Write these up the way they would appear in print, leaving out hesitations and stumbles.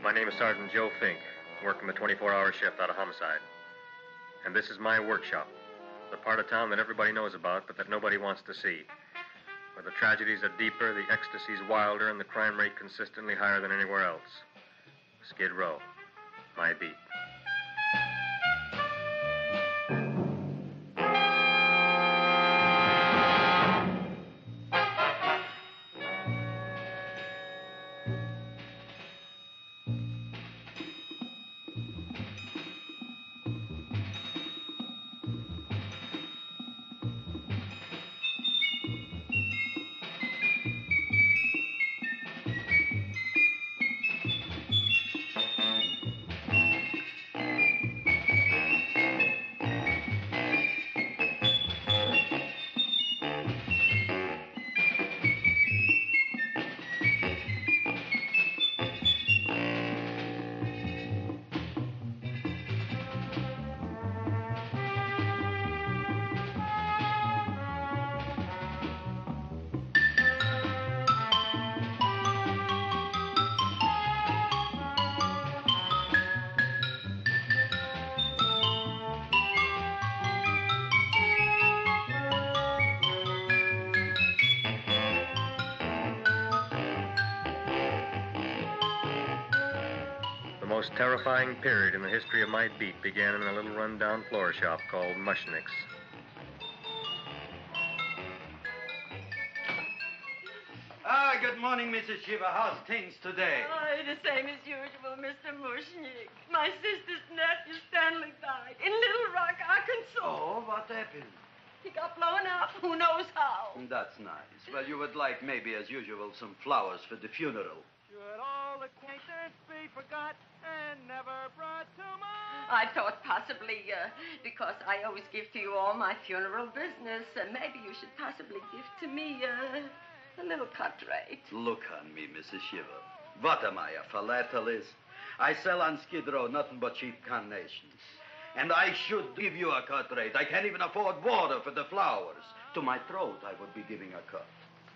My name is Sergeant Joe Fink, working the 24-hour shift out of homicide. And this is my workshop, the part of town that everybody knows about, but that nobody wants to see. Where the tragedies are deeper, the ecstasy's wilder, and the crime rate consistently higher than anywhere else. Skid Row, my beat. The most terrifying period in the history of my beat began in a little run-down floor shop called Mushnick's. Good morning, Mrs. Shiva. How's things today? Oh, the same as usual, Mr. Mushnick. My sister's nephew, Stanley, died in Little Rock, Arkansas. Oh, what happened? He got blown up, who knows how. That's nice. Well, you would like, maybe as usual, some flowers for the funeral. Should all acquaintance be forgot and never brought to mind? I thought possibly, because I always give to you all my funeral business, maybe you should possibly give to me, a little cut rate. Look on me, Mrs. Shiva. What am I, a philatelist? I sell on Skid Row nothing but cheap carnations. And I should give you a cut rate. I can't even afford water for the flowers. To my throat, I would be giving a cut.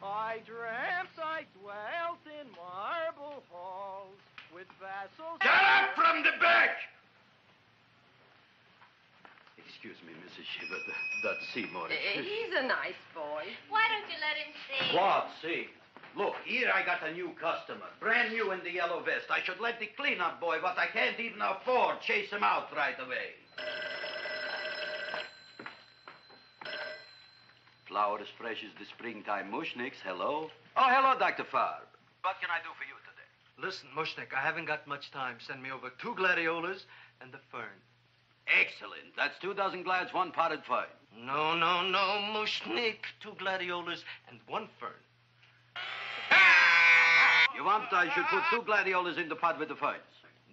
I dreamt I dwelt in marble halls with vassals... Get up from the back! Excuse me, Mrs. Shiva, that's Seymour. He's a nice boy. Why don't you let him see? What, see? Look, here I got a new customer, brand new in the yellow vest. I should let the cleanup boy, what I can't even afford, chase him out right away. Flower as fresh as the springtime Mushnicks. Hello? Oh, hello, Dr. Farb. What can I do for you today? Listen, Mushnick, I haven't got much time. Send me over 2 gladiolas and the fern. Excellent. That's 2 dozen glads, 1 potted fern. No, Mushnick. 2 gladiolas and 1 fern. You want I should put 2 gladiolas in the pot with the ferns?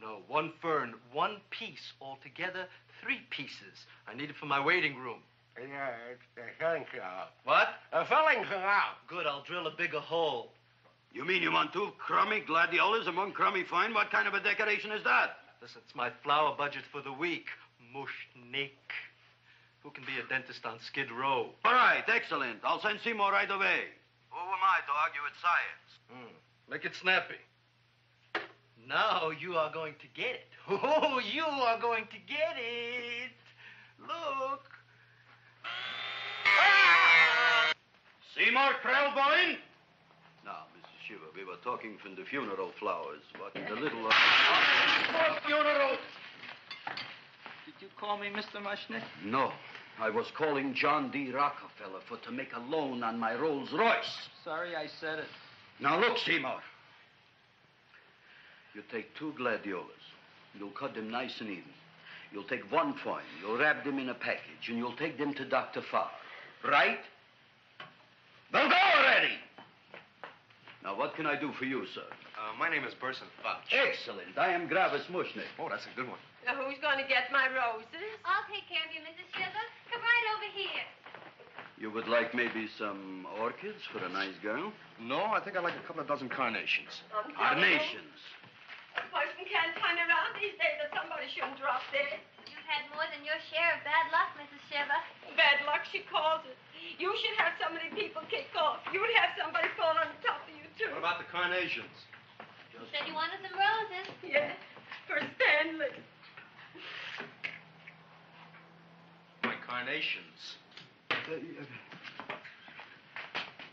No, 1 fern, 1 piece. Altogether, 3 pieces. I need it for my waiting room. Yeah, it's the filling canal. What? A filling canal. Good, I'll drill a bigger hole. You mean you want 2 crummy gladiolas and 1 crummy fern? What kind of a decoration is that? Listen, it's my flower budget for the week. Mushnick. Who can be a dentist on Skid Row? All right, excellent. I'll send Seymour right away. Who am I to argue with science? Make it snappy. Now you are going to get it. Oh, you are going to get it. Look. Seymour Krelboyne? Now, Mrs. Shiva, we were talking from the funeral flowers. What the little... For funeral. Did you call me Mr. Mushnick? No. I was calling John D. Rockefeller for to make a loan on my Rolls Royce. Sorry I said it. Now, look, Seymour. You take 2 gladiolas. You'll cut them nice and even. You'll take 1 fern. You'll wrap them in a package, and you'll take them to Dr. Farr. Right? Well, go already! Now, what can I do for you, sir? My name is Burson Fouch. Excellent. I am Gravis Mushnick. Oh, that's a good one. Who's going to get my roses? I'll take care of you, Mrs. Shiva. Come right over here. You would like maybe some orchids for a nice girl? No, I think I'd like a couple of dozen carnations. Carnations. A person can't turn around these days that somebody shouldn't drop dead. You've had more than your share of bad luck, Mrs. Shiva. Bad luck, she calls it. You should have so many people kick off. You'd have somebody fall on top of you, too. What about the carnations? You Said you wanted some roses. Yes, for Stanley. My carnations.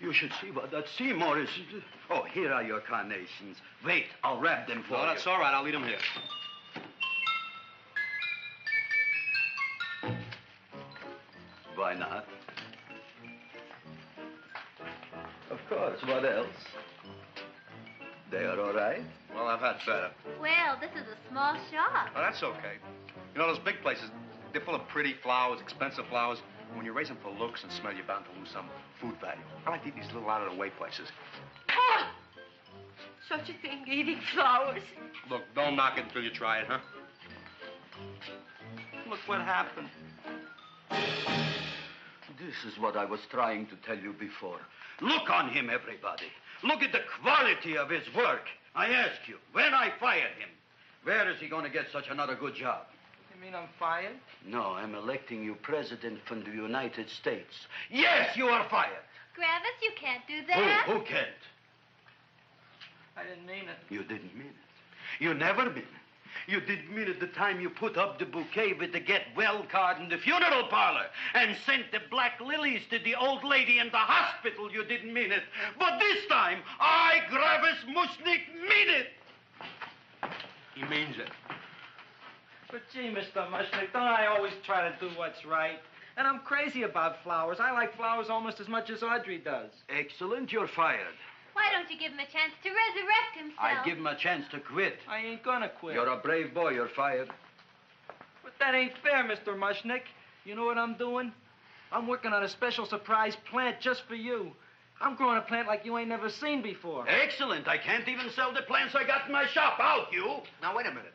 You should see what that Seymour is. Oh, here are your carnations. Wait, I'll wrap them for No, you. that's all right. I'll leave them here. Why not? Of course, what else? They are all right? Well, I've had better. Well, this is a small shop. Oh, that's okay. You know, those big places, they're full of pretty flowers, expensive flowers. And when you raise them for looks and smell, you're bound to lose some food value. I like to eat these little out-of-the-way places. Oh! Such a thing, eating flowers. Look, don't knock it until you try it, huh? Look what happened. This is what I was trying to tell you before. Look on him, everybody. Look at the quality of his work. I ask you, when I fired him, where is he going to get such another good job? You mean I'm fired? No, I'm electing you president from the United States. Yes, you are fired. Gravis, you can't do that. Who can't? I didn't mean it. You didn't mean it. You never mean it. You didn't mean it the time you put up the bouquet with the get well card in the funeral parlor and sent the black lilies to the old lady in the hospital. You didn't mean it. But this time, I, Gravis Mushnik, mean it. He means it. But gee, Mr. Mushnick, don't I always try to do what's right? And I'm crazy about flowers. I like flowers almost as much as Audrey does. Excellent, you're fired. Why don't you give him a chance to resurrect himself? I'd give him a chance to quit. I ain't gonna quit. You're a brave boy, you're fired. But that ain't fair, Mr. Mushnick. You know what I'm doing? I'm working on a special surprise plant just for you. I'm growing a plant like you ain't never seen before. Excellent. I can't even sell the plants I got in my shop. Out, you. Now, wait a minute.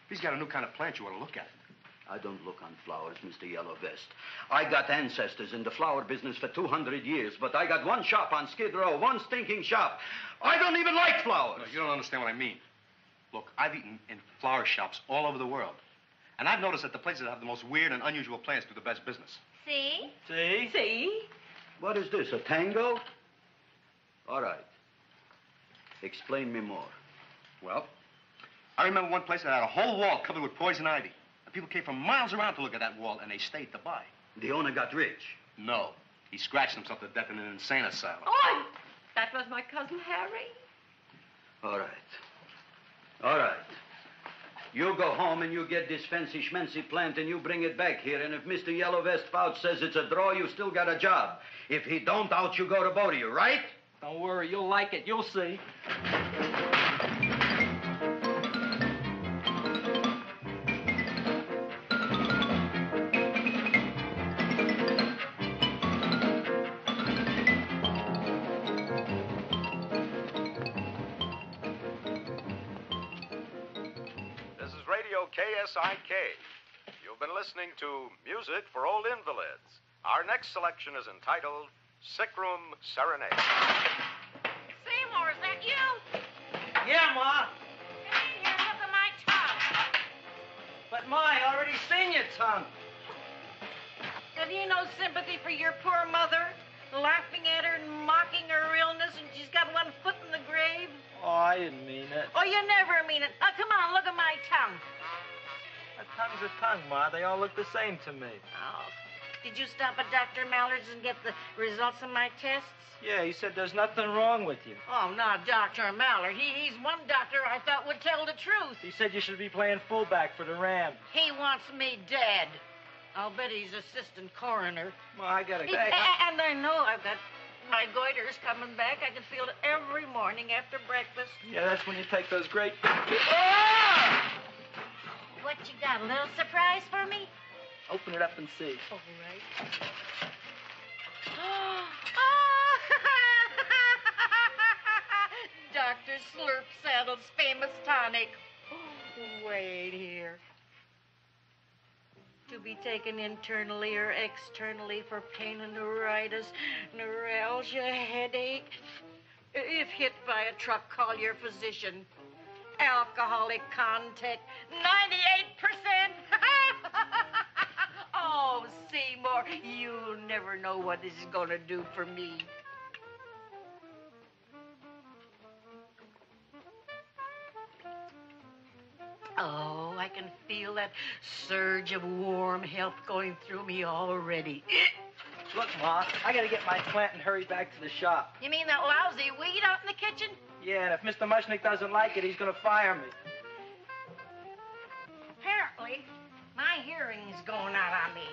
He's got a new kind of plant you want to look at. I don't look on flowers, Mr. Yellow Vest. I got ancestors in the flower business for 200 years, but I got one shop on Skid Row, one stinking shop. I don't even like flowers. No, you don't understand what I mean. Look, I've eaten in flower shops all over the world. And I've noticed that the places that have the most weird and unusual plants do the best business. See? See? See? What is this, a tango? All right. Explain me more. Well, I remember one place that had a whole wall covered with poison ivy. And people came from miles around to look at that wall, and they stayed to buy. The owner got rich. No. He scratched himself to death in an insane asylum. Oh, that was my cousin Harry. All right. All right. You go home and you get this fancy schmancy plant and you bring it back here. And if Mr. Yellow Vest Fouch says it's a draw, you still got a job. If he don't, out you go to both of you, right? Don't worry, you'll like it. You'll see. KSIK. You've been listening to Music for Old Invalids. Our next selection is entitled Sick Room Serenade. Seymour, is that you? Yeah, Ma. Come in here and look at my tongue. But, Ma, I already seen your tongue. Have you no sympathy for your poor mother? Laughing at her and mocking her illness, and she's got one foot in the grave? Oh, I didn't mean it. Oh, you never mean it. Now, come on, look at my tongue. A tongue's a tongue, Ma. They all look the same to me. Oh, did you stop at Dr. Mallard's and get the results of my tests? Yeah, he said there's nothing wrong with you. Oh, not Dr. Mallard. He's one doctor I thought would tell the truth. He said you should be playing fullback for the Rams. He wants me dead. I'll bet he's assistant coroner. Ma, I gotta go. And I know I've got my goiter's coming back. I can feel it every morning after breakfast. Yeah, that's when you take those great... What you got, a little surprise for me? Open it up and see. All right. Dr. Slurp Saddle's famous tonic. Wait here. To be taken internally or externally for pain and neuritis, neuralgia, headache. If hit by a truck, call your physician. Alcoholic contact, 98%. Oh, Seymour, you'll never know what this is going to do for me. Oh, I can feel that surge of warm health going through me already. Look, Ma, I gotta get my plant and hurry back to the shop. You mean that lousy weed out in the kitchen? Yeah, and if Mr. Mushnick doesn't like it, he's gonna fire me. Apparently, my hearing's going out on me.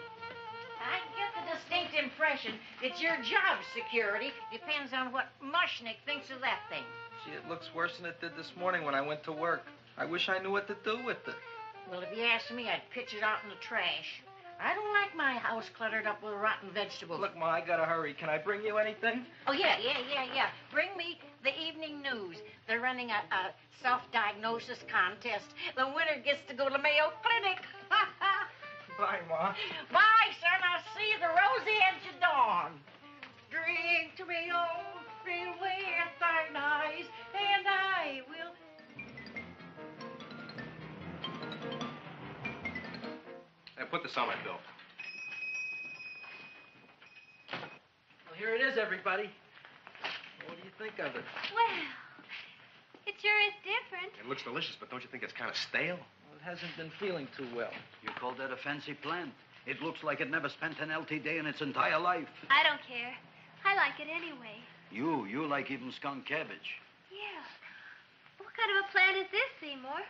I get the distinct impression that your job security depends on what Mushnick thinks of that thing. Gee, it looks worse than it did this morning when I went to work. I wish I knew what to do with it. Well, if you asked me, I'd pitch it out in the trash. I don't like my house cluttered up with rotten vegetables. Look, Ma, I gotta hurry. Can I bring you anything? Oh, yeah. Bring me the evening news. They're running a self-diagnosis contest. The winner gets to go to Mayo Clinic. Bye, Ma. Bye, son. I'll see you the rosy edge of dawn. Drink to me, oh, drink with thine eyes, and I will... Hey, put this on my bill. Well, here it is, everybody. What do you think of it? Well, it sure is different. It looks delicious, but don't you think it's kind of stale? Well, it hasn't been feeling too well. You call that a fancy plant? It looks like it never spent an LT day in its entire life. I don't care. I like it anyway. You like even skunk cabbage. Yeah. What kind of a plant is this, Seymour?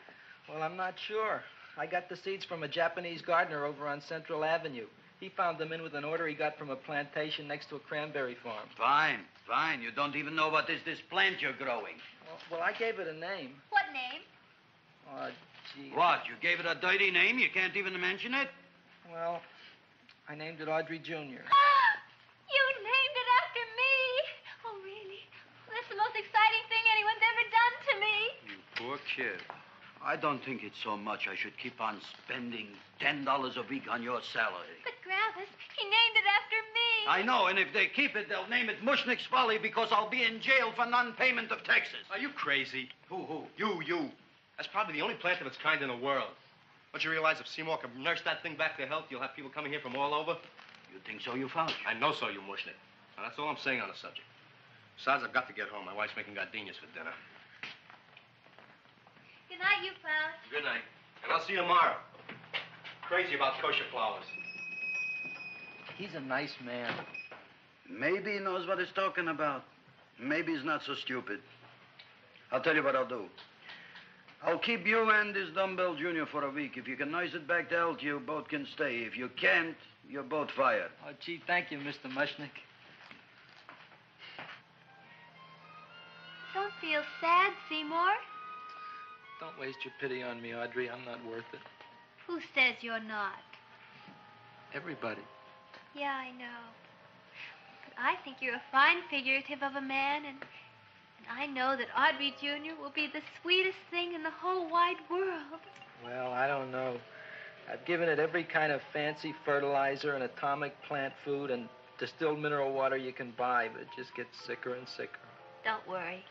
Well, I'm not sure. I got the seeds from a Japanese gardener over on Central Avenue. He found them in with an order he got from a plantation next to a cranberry farm. Fine. You don't even know what is this plant you're growing. Well, I gave it a name. What name? Oh, gee. What, you gave it a dirty name? You can't even mention it? Well, I named it Audrey Jr. You named it after me. Oh, really? That's the most exciting thing anyone's ever done to me. You poor kid. I don't think it's so much I should keep on spending $10 a week on your salary. But, Gravis, he named it after me. I know, and if they keep it, they'll name it Mushnick's Folly because I'll be in jail for non-payment of taxes. Are you crazy? Who? You. That's probably the only plant of its kind in the world. Don't you realize if Seymour can nurse that thing back to health, you'll have people coming here from all over? You think so, you found? I know so, you Mushnick. Now, that's all I'm saying on the subject. Besides, I've got to get home. My wife's making gardenias for dinner. Good night, you fellas. Good night. And I'll see you tomorrow. Crazy about kosher flowers. He's a nice man. Maybe he knows what he's talking about. Maybe he's not so stupid. I'll tell you what I'll do. I'll keep you and this dumbbell junior for a week. If you can nurse it back to health, you both can stay. If you can't, you're both fired. Oh, gee, thank you, Mr. Mushnick. Don't feel sad, Seymour. Don't waste your pity on me, Audrey. I'm not worth it. Who says you're not? Everybody. Yeah, I know. But I think you're a fine figurative of a man, and I know that Audrey Jr. will be the sweetest thing in the whole wide world. Well, I don't know. I've given it every kind of fancy fertilizer and atomic plant food and distilled mineral water you can buy, but it just gets sicker and sicker. Don't worry.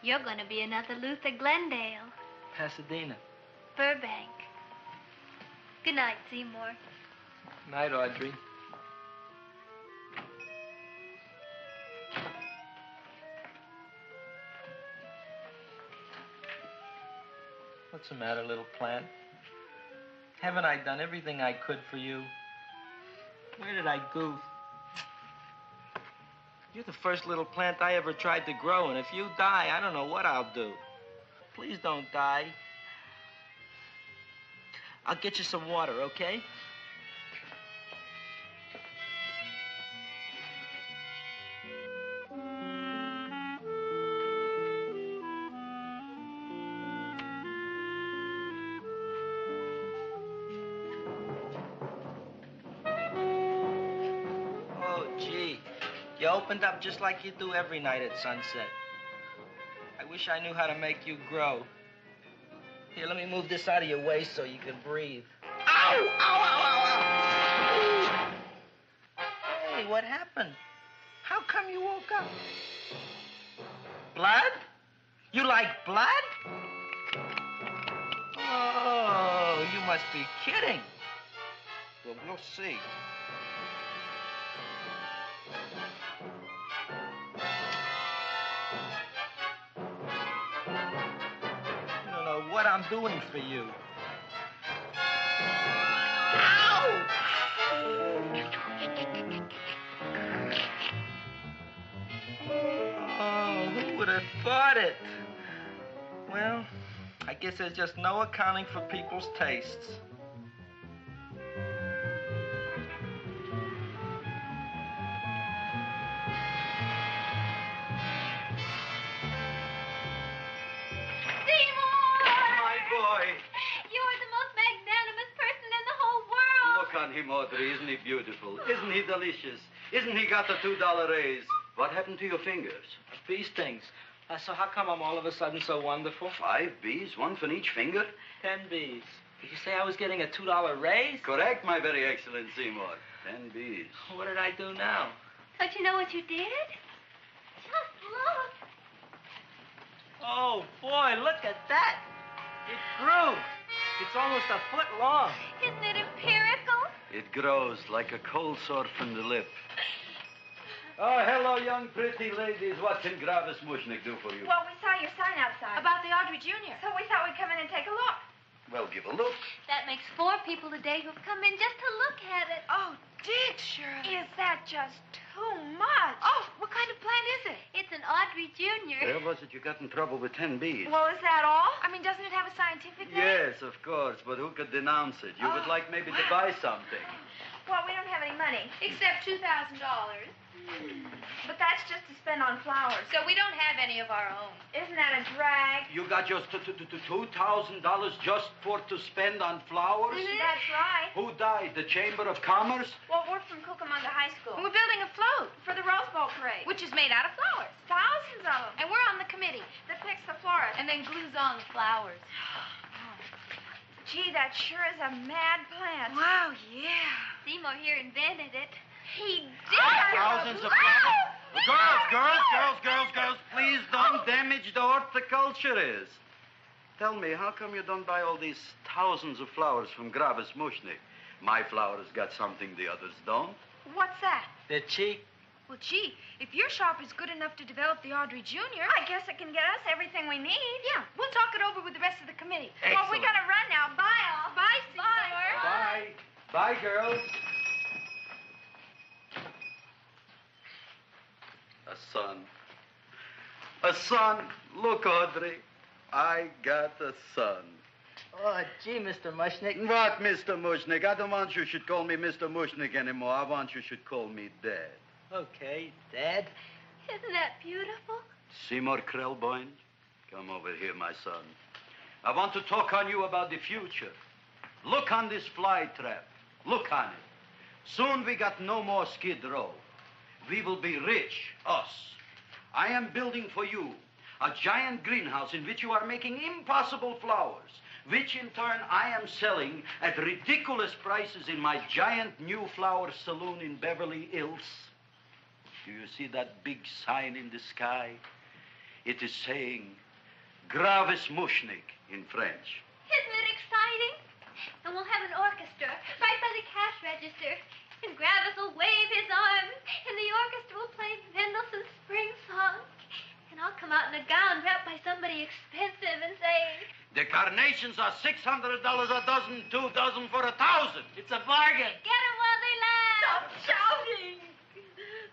You're going to be another Luther Glendale. Pasadena. Burbank. Good night, Seymour. Night, Audrey. What's the matter, little plant? Haven't I done everything I could for you? Where did I goof? You're the first little plant I ever tried to grow, and if you die, I don't know what I'll do. Please don't die. I'll get you some water, okay? You opened up just like you do every night at sunset. I wish I knew how to make you grow. Here, let me move this out of your way so you can breathe. Ow! Ow, ow, ow, ow! Hey, what happened? How come you woke up? Blood? You like blood? Oh, you must be kidding. Well, we'll see. what I'm doing for you. Ow! Oh, who would have thought it? Well, I guess there's just no accounting for people's tastes. On him, Audrey. Isn't he beautiful? Isn't he delicious? Isn't he got the $2 raise? What happened to your fingers? Bee stings. So how come I'm all of a sudden so wonderful? 5 bees, one for each finger? 10 bees. Did you say I was getting a $2 raise? Correct, my very excellent Seymour. 10 bees. What did I do now? Don't you know what you did? Just look. Oh, boy, look at that. It grew. It's almost a foot long. Isn't it empirical? It grows like a cold sore from the lip. Oh, hello, young pretty ladies. What can Gravis Mushnik do for you? Well, we saw your sign outside. About the Audrey Jr. So we thought we'd come in and take a look. Well, give a look. That makes 4 people today who've come in just to look at it. Oh, did, Shirley? Is that just too much? Oh, what kind of plant is it? It's an Audrey Jr. Where was it you got in trouble with 10 bees? Well, is that all? I mean, doesn't it have a scientific name? Yes, of course, but who could denounce it? You would like maybe to buy something. Well, we don't have any money. Except $2,000. But that's just to spend on flowers. So we don't have any of our own. Isn't that a drag? You got just $2,000 just to spend on flowers? Mm-hmm. That's right. Who died? The Chamber of Commerce? Well, we're from Cucamonga High School. We're building a float for the Rose Bowl parade. Which is made out of flowers. Thousands of them. And we're on the committee that picks the florist. And then glues on the flowers. Gee, that sure is a mad plant. Wow, yeah. Seymour here invented it. He did. Thousands of flowers. Girls, please don't damage the horticulturist. Tell me, how come you don't buy all these thousands of flowers from Gravis Mushnik? My flowers got something the others don't. What's that? They're cheap. Well, gee, if your shop is good enough to develop the Audrey Jr., I guess it can get us everything we need. Yeah, we'll talk it over with the rest of the committee. Excellent. Well, we gotta run now. Bye, all. Bye, Seymour. Bye. Bye, girls. A son. A son. Look, Audrey. I got a son. Oh, gee, Mr. Mushnik. What, Mr. Mushnik? I don't want you should call me Mr. Mushnik anymore. I want you should call me Dad. Okay, Dad. Isn't that beautiful? Seymour Krelboin, come over here, my son. I want to talk on you about the future. Look on this fly trap. Look on it. Soon we got no more Skid Row. We will be rich, us. I am building for you a giant greenhouse in which you are making impossible flowers, which in turn I am selling at ridiculous prices in my giant new flower saloon in Beverly Hills. Do you see that big sign in the sky? It is saying Gravis Mushnik in French. Isn't it exciting? And we'll have an orchestra right by the cash register. And Gravis will wave his arms, and the orchestra will play Mendelssohn's Spring Song. And I'll come out in a gown wrapped by somebody expensive and say... The carnations are $600 a dozen, 2 dozen for 1,000. It's a bargain. Get 'em while they last. Stop shouting.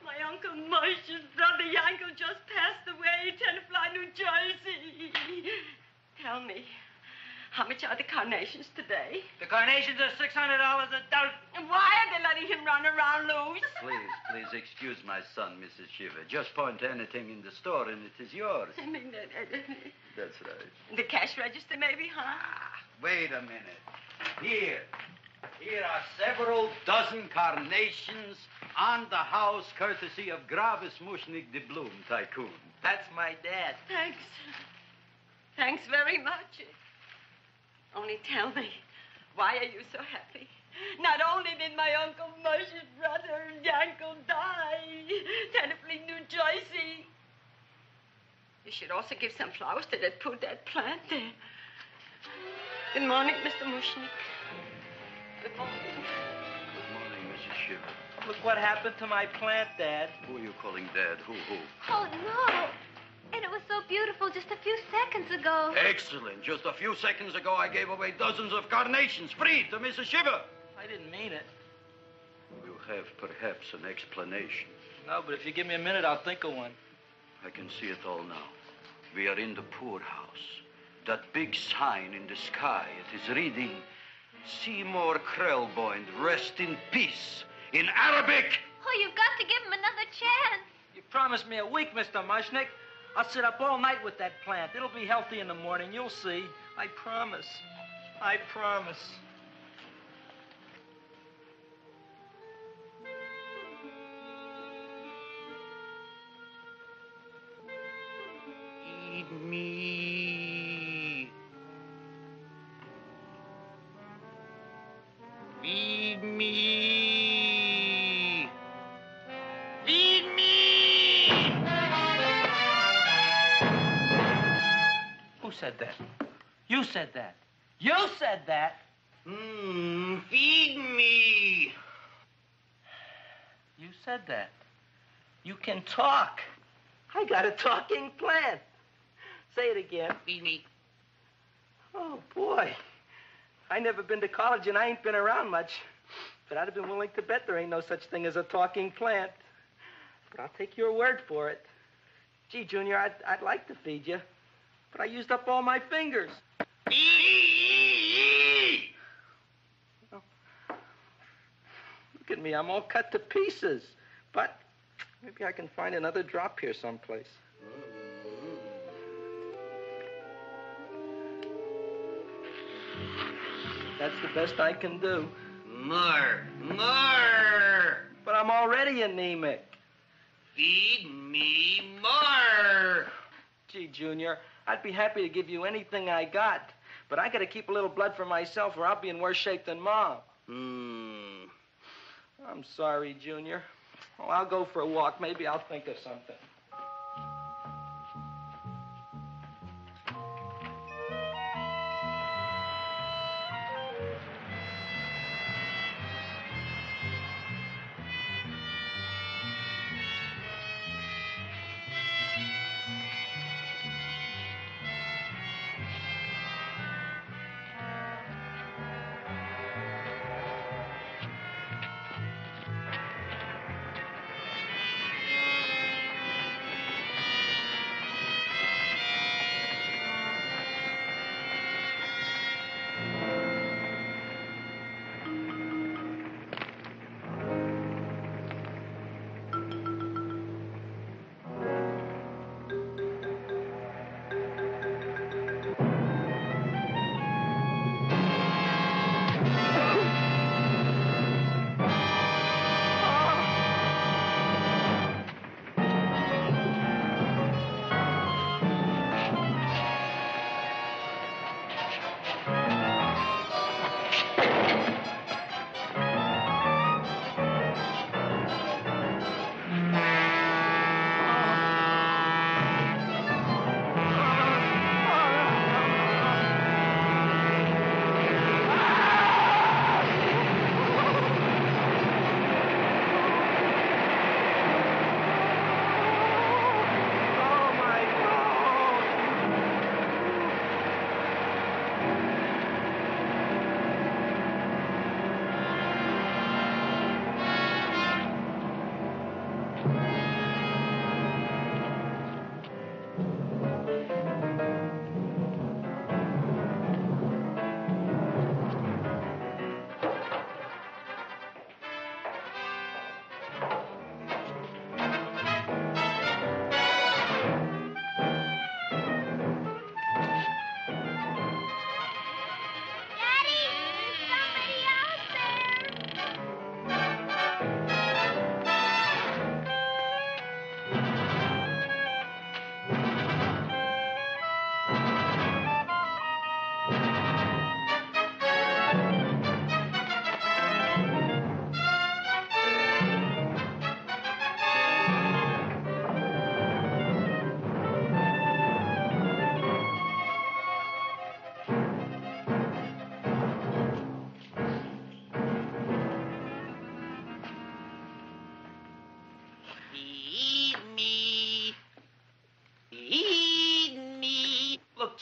My Uncle Mush's brother Yankel just passed away, Tenafly, New Jersey. Tell me, how much are the carnations today? The carnations are $600 a dozen. And why are they letting him run around loose? Please excuse my son, Mrs. Shiver. Just point to anything in the store and it is yours. I mean, That's right. the cash register maybe, huh? Wait a minute. Here are several dozen carnations on the house, courtesy of Gravis Mushnik, the Bloom Tycoon. That's my dad. Thanks. Thanks very much. Only tell me, why are you so happy? Not only did my Uncle Mush's brother Yankel die, Tenafly, New Jersey, you should also give some flowers to that poor dead plant there. Good morning, Mr. Mushnik. Good morning. Good morning, Mrs. Shiver. Look what happened to my plant, Dad. Who are you calling Dad? Who? Oh, no. And it was so beautiful Oh, just a few seconds ago. Excellent. Just a few seconds ago, I gave away dozens of carnations free to Mrs. Shiver. I didn't mean it. You have perhaps an explanation. No, but if you give me a minute, I'll think of one. I can see it all now. We are in the poorhouse. That big sign in the sky, it is reading, Seymour Krelboyne, rest in peace, in Arabic. Oh, you've got to give him another chance. You promised me a week, Mr. Mushnick. I'll sit up all night with that plant. It'll be healthy in the morning. You'll see. I promise. I promise. Feed me. Feed me. Feed me. Who said that? You said that. You said that. Feed me. You said that. You can talk. I got a talking plant. Say it again. Feed me. Oh, boy. I never been to college and I ain't been around much. But I'd have been willing to bet there ain't no such thing as a talking plant. But I'll take your word for it. Gee, Junior, I'd like to feed you. But I used up all my fingers. Oh. Look at me. I'm all cut to pieces. But maybe I can find another drop here someplace. That's the best I can do. More. But I'm already anemic. Feed me more. Gee, Junior, I'd be happy to give you anything I got. But I got to keep a little blood for myself or I'll be in worse shape than Mom. I'm sorry, Junior. Well, I'll go for a walk. Maybe I'll think of something.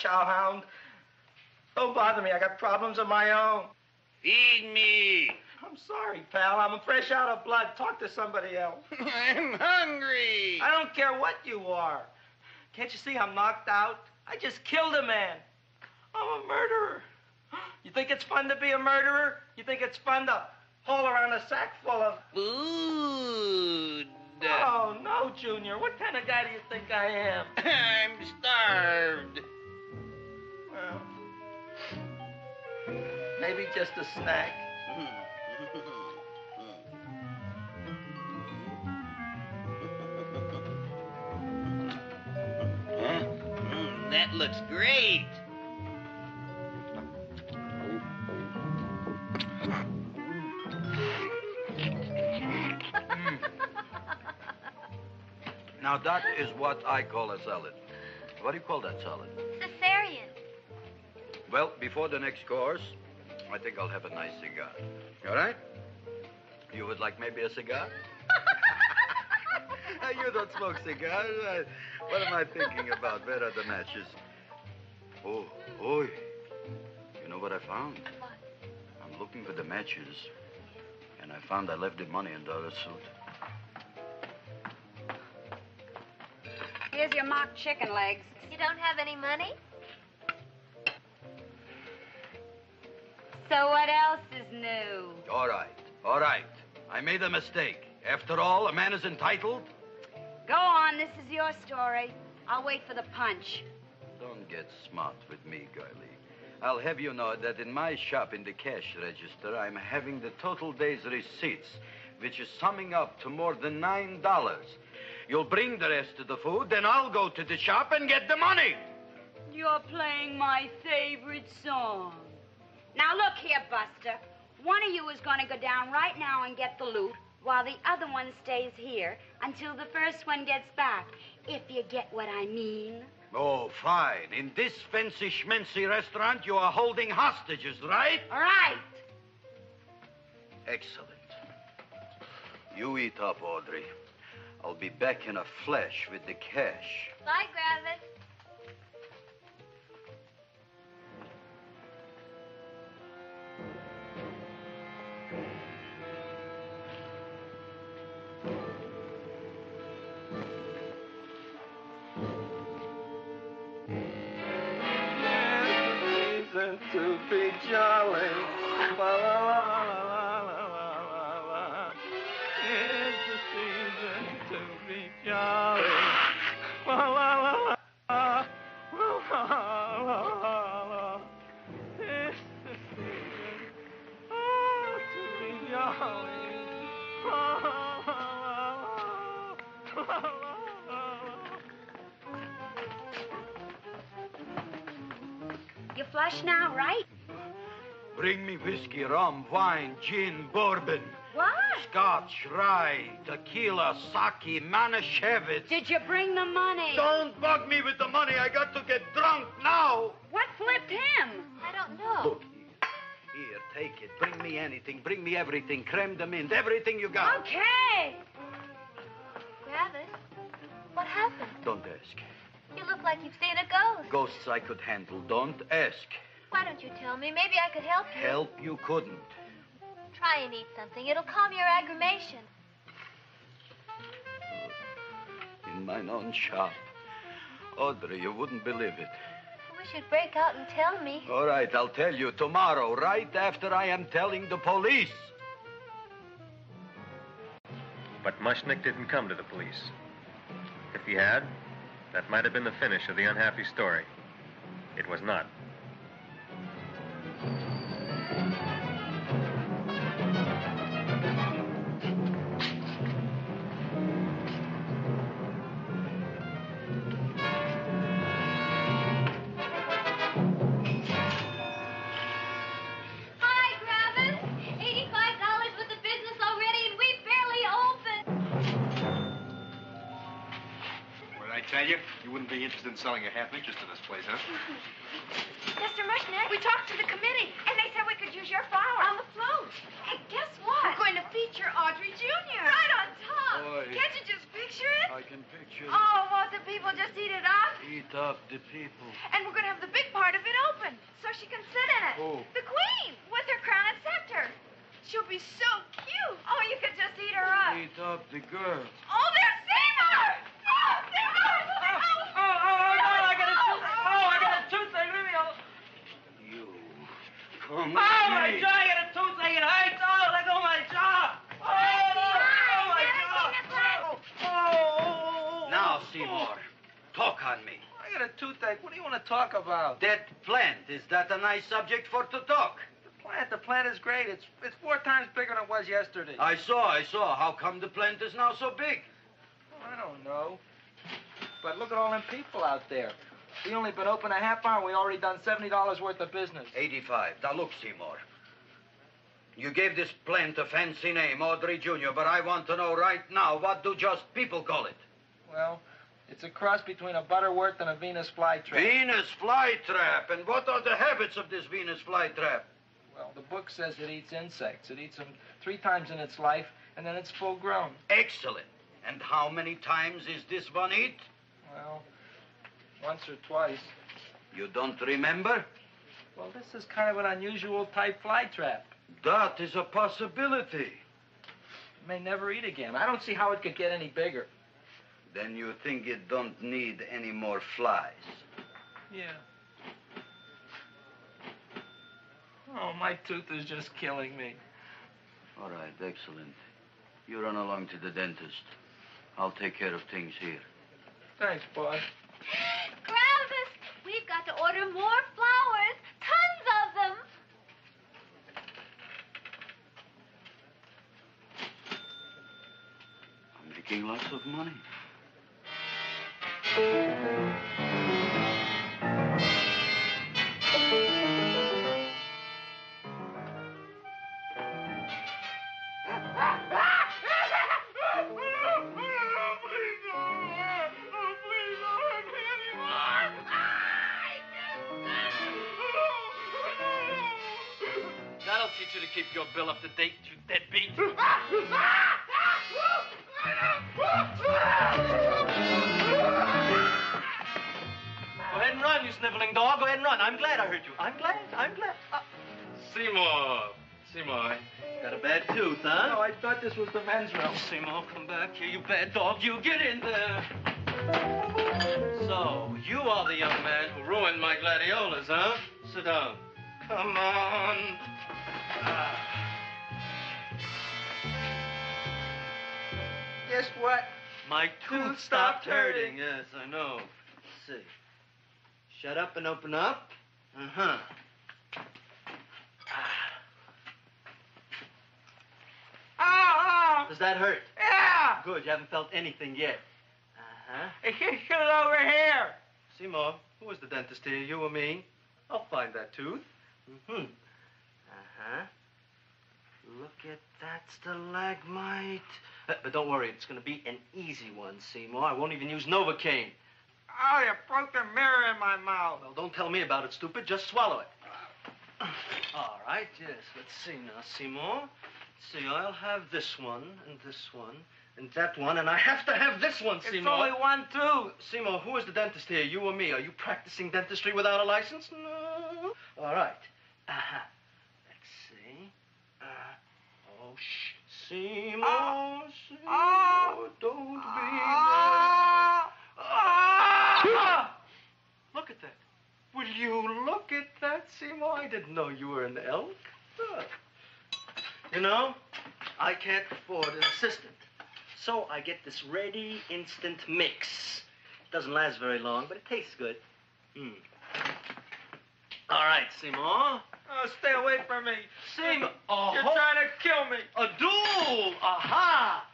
chowhound. Don't bother me. I got problems of my own. Feed me. I'm sorry, pal. I'm fresh out of blood. Talk to somebody else. I'm hungry. I don't care what you are. Can't you see I'm knocked out? I just killed a man. I'm a murderer. You think it's fun to be a murderer? You think it's fun to haul around a sack full of... Food. Oh, no, Junior. What kind of guy do you think I am? I'm starved. Well, maybe just a snack. That looks great. Now, that is what I call a salad. What do you call that salad? Caesarean. Well, before the next course, I think I'll have a nice cigar. All right? You would like maybe a cigar? You don't smoke cigars. What am I thinking about? Where are the matches? Oh, you know what I found? What? I'm looking for the matches, and I found I left the money in the other suit. Here's your mock chicken legs. You don't have any money? So what else is new? All right. I made a mistake. After all, a man is entitled. Go on, this is your story. I'll wait for the punch. Don't get smart with me, girlie. I'll have you know that in my shop in the cash register, I'm having the total day's receipts, which is summing up to more than $9. You'll bring the rest of the food, then I'll go to the shop and get the money. You're playing my favorite song. Now, look here, Buster. One of you is going to go down right now and get the loot, while the other one stays here until the first one gets back, if you get what I mean. Oh, fine. In this fancy schmancy restaurant, you are holding hostages, right? All right. Excellent. You eat up, Audrey. I'll be back in a flash with the cash. Bye, Gravis. To be jolly. La, la, la, la, la, la, la. It's the season to be jolly. La, la, la, la, la, la, la, la. It's the season to be jolly. La, la, la, la, la, la. You flush now, right? Bring me whiskey, rum, wine, gin, bourbon. What? Scotch, rye, tequila, sake, Manischewitz. Did you bring the money? Don't bug me with the money. I got to get drunk now. What flipped him? I don't know. Look, here, take it. Bring me anything. Bring me everything. Creme de menthe, everything you got. Okay. Gravis, what happened? Don't ask. You look like you've seen a ghost. Ghosts I could handle. Don't ask. Why don't you tell me? Maybe I could help you. Help you couldn't. Try and eat something. It'll calm your aggravation. In mine own shop. Audrey, you wouldn't believe it. I wish you'd break out and tell me. All right, I'll tell you tomorrow, right after I am telling the police. But Mushnick didn't come to the police. If he had, that might have been the finish of the unhappy story. It was not. Hi, Gravis. $85 worth of business already, and we barely opened. What did I tell you? You wouldn't be interested in selling a half interest in this place, huh? Mr. Mushnick, we talked to the committee, and they said we could use your flower on the float. And guess what? We're going to feature Audrey Jr. Right on top. Boy. Can't you just picture it? I can picture it. Oh, won't the people just eat it up? Eat up the people. And we're going to have the big part of it open so she can sit in it. Who? The queen with her crown and scepter. She'll be so cute. Oh, you could just eat her up. Eat up the girls. Oh, there's Seymour! Oh, Seymour! I got a toothache. Leave me alone. You. Come Oh, on. my jaw, I got a toothache. It hurts. Oh, let go of my jaw. Oh, my jaw. Oh. Now, Seymour, talk on me. I got a toothache. What do you want to talk about? That plant, is that a nice subject for to talk? The plant is great. It's 4 times bigger than it was yesterday. I saw. How come the plant is now so big? Oh, I don't know. But look at all them people out there. We only been open a half hour. We already done $70 worth of business. 85. Now, look, Seymour. You gave this plant a fancy name, Audrey Jr., but I want to know right now, what do just people call it? Well, it's a cross between a butterworth and a Venus flytrap. Venus flytrap. And what are the habits of this Venus flytrap? Well, the book says it eats insects. It eats them 3 times in its life, and then it's full grown. Excellent. And how many times is this one eat? Well, once or twice. You don't remember? Well, this is kind of an unusual type flytrap. That is a possibility. It may never eat again. I don't see how it could get any bigger. Then you think it don't need any more flies? Yeah. Oh, my tooth is just killing me. All right, excellent. You run along to the dentist. I'll take care of things here. Thanks, boy. Gravis, we've got to order more flowers. Tons of them. I'm making lots of money. That'll teach you to keep your bill up to date, you deadbeat. Go ahead and run, you sniveling dog. Go ahead and run. I'm glad I heard you. I'm glad. Seymour, got a bad tooth, huh? No, I thought this was the men's room. Seymour, come back here, you bad dog. You get in there. So, you are the young man who ruined my gladiolas, huh? Sit down. Come on. Guess what? My tooth stopped hurting. Yes, I know. Let's see. Shut up and open up. Uh-huh. Does that hurt? Yeah! Good, you haven't felt anything yet. Uh-huh. It's just over here. Seymour, who was the dentist here, you or me? I'll find that tooth. Mm-hmm. Uh-huh. Look at that stalagmite. But don't worry, it's going to be an easy one, Seymour. I won't even use Novocaine. Oh, you broke the mirror in my mouth. Well, don't tell me about it, stupid. Just swallow it. All right, yes. Let's see now, Seymour. Let's see, I'll have this one, and that one, and I have to have this one, Seymour. It's only one tooth. Seymour, who is the dentist here, you or me? Are you practicing dentistry without a license? No. All right. Uh-huh. Let's see. Oh, shh. Seymour, Seymour, don't be Look at that. Will you look at that, Seymour? I didn't know you were an elk. Look. You know, I can't afford an assistant. So I get this ready instant mix. It doesn't last very long, but it tastes good. All right, Seymour. Oh, stay away from me. Seymour. You're trying to kill me. A duel. Aha.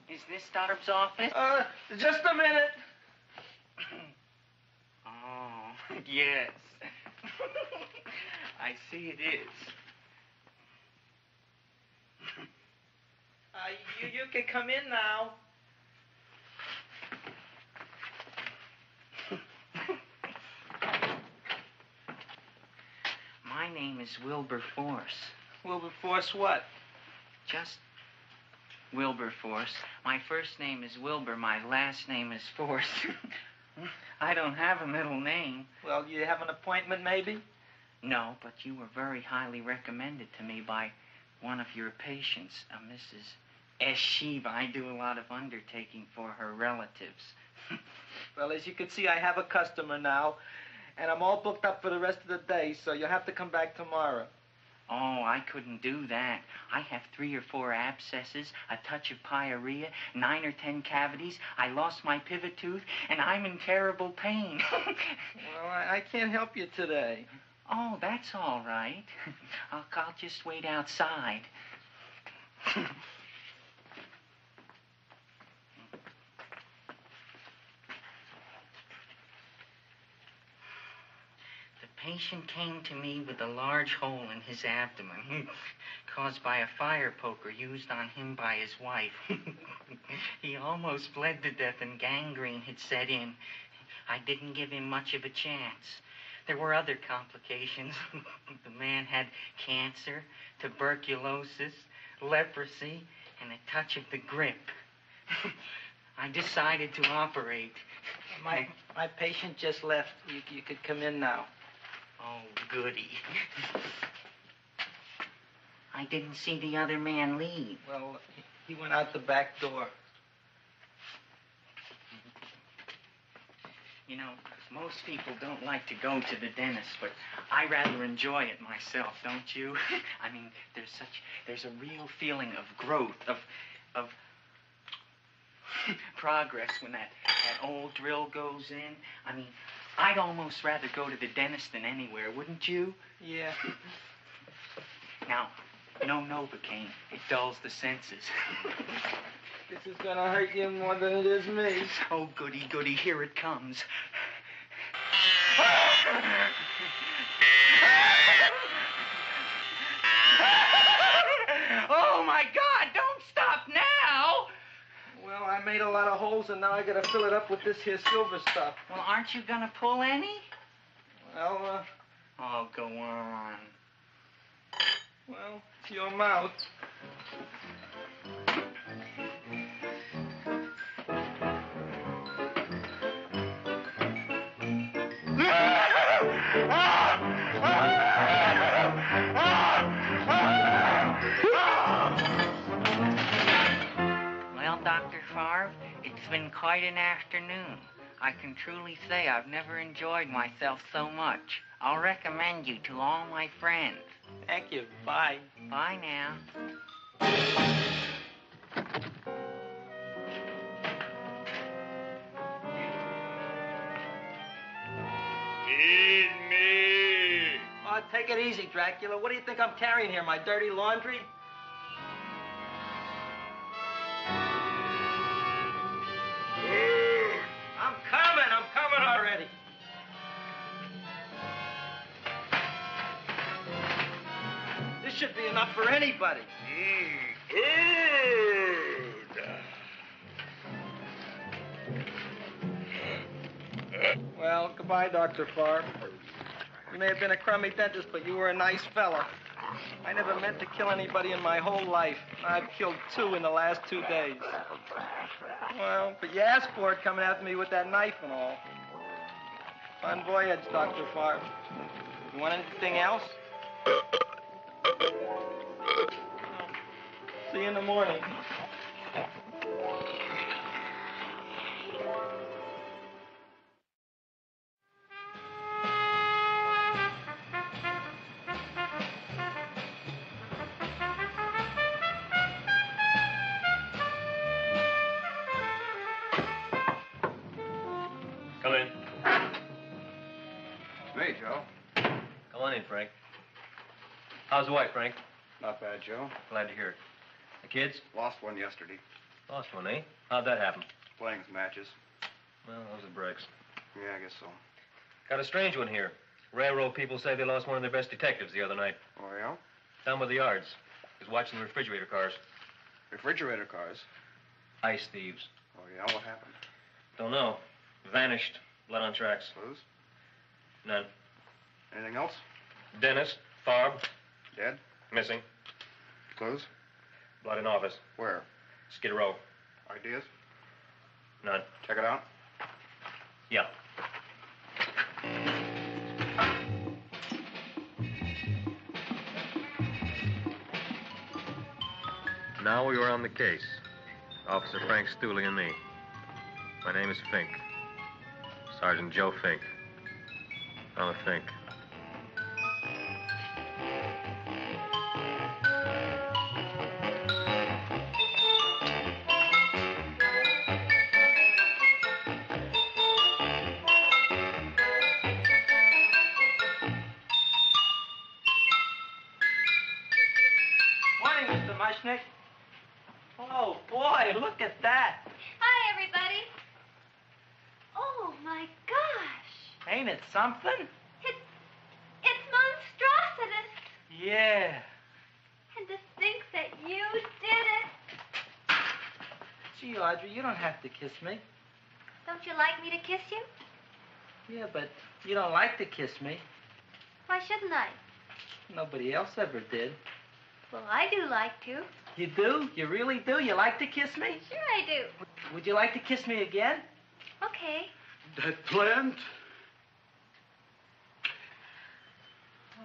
Is this Stoddard's office? Just a minute. Oh, yes. I see it is. You can come in now. My name is Wilberforce. Wilberforce what? Just Wilberforce. My first name is Wilbur. My last name is Force. I don't have a middle name. Well, you have an appointment, maybe? No, but you were very highly recommended to me by one of your patients, a Mrs. S. Shiva. I do a lot of undertaking for her relatives. Well, as you can see, I have a customer now, and I'm all booked up for the rest of the day, so you'll have to come back tomorrow. Oh, I couldn't do that. I have 3 or 4 abscesses, a touch of pyorrhea, 9 or 10 cavities. I lost my pivot tooth, and I'm in terrible pain. Well, I can't help you today. Oh, that's all right. I'll just wait outside. The patient came to me with a large hole in his abdomen caused by a fire poker used on him by his wife. He almost bled to death and gangrene had set in. I didn't give him much of a chance. There were other complications. The man had cancer, tuberculosis, leprosy, and a touch of the grip. I decided to operate. My patient just left. You could come in now. Oh, goody. I didn't see the other man leave. Well, he went out the back door. You know, most people don't like to go to the dentist, but I rather enjoy it myself, don't you? I mean, there's a real feeling of growth, of progress when that old drill goes in. I mean, I'd almost rather go to the dentist than anywhere, wouldn't you? Yeah. Now, no Novocaine. It dulls the senses. This is gonna hurt you more than it is me. Oh, goody, goody, here it comes. Oh, my God, don't stop now! Well, I made a lot of holes, and now I gotta fill it up with this here silver stuff. Well, aren't you gonna pull any? Well, Oh, go on. Well, it's your mouth. Well, Dr. Favre, it's been quite an afternoon. I can truly say I've never enjoyed myself so much. I'll recommend you to all my friends. Thank you. Bye. Bye now. Feed me. Oh, take it easy, Dracula. What do you think I'm carrying here, my dirty laundry? I'm coming already. This should be enough for anybody. Well, goodbye, Dr. Favre. You may have been a crummy dentist, but you were a nice fella. I never meant to kill anybody in my whole life. I've killed 2 in the last 2 days. Well, but you asked for it coming after me with that knife and all. Fun voyage, Dr. Favre. You want anything else? See you in the morning. Come in. Hey, Joe. Come on in, Frank. How's the wife, Frank? Not bad, Joe. Glad to hear it. The kids? Lost one yesterday. Lost one, eh? How'd that happen? Playing some matches. Well, those are breaks. Yeah, I guess so. Got a strange one here. Railroad people say they lost one of their best detectives the other night. Oh, yeah? Down by the yards. He was watching the refrigerator cars. Refrigerator cars? Ice thieves. Oh, yeah? What happened? Don't know. Vanished. Blood on tracks. Clues? None. Anything else? Dentist. Farb. Dead? Missing. Clues? Blood in office. Where? Skid Row. Ideas? None. Check it out. Yeah. Now we were on the case. Officer Frank Stooley and me. My name is Fink. Sergeant Joe Fink. I'm a Fink. Morning, Mr. Mushnick. Oh, boy, look at that. Hi, everybody. Oh, my gosh. Ain't it something? It's monstrositous. Yeah. And to think that you did it. Gee, Audrey, you don't have to kiss me. Don't you like me to kiss you? Yeah, but you don't like to kiss me. Why shouldn't I? Nobody else ever did. Well, I do like to. You do? You really do? You like to kiss me? Sure I do. Would you like to kiss me again? Okay. That plant?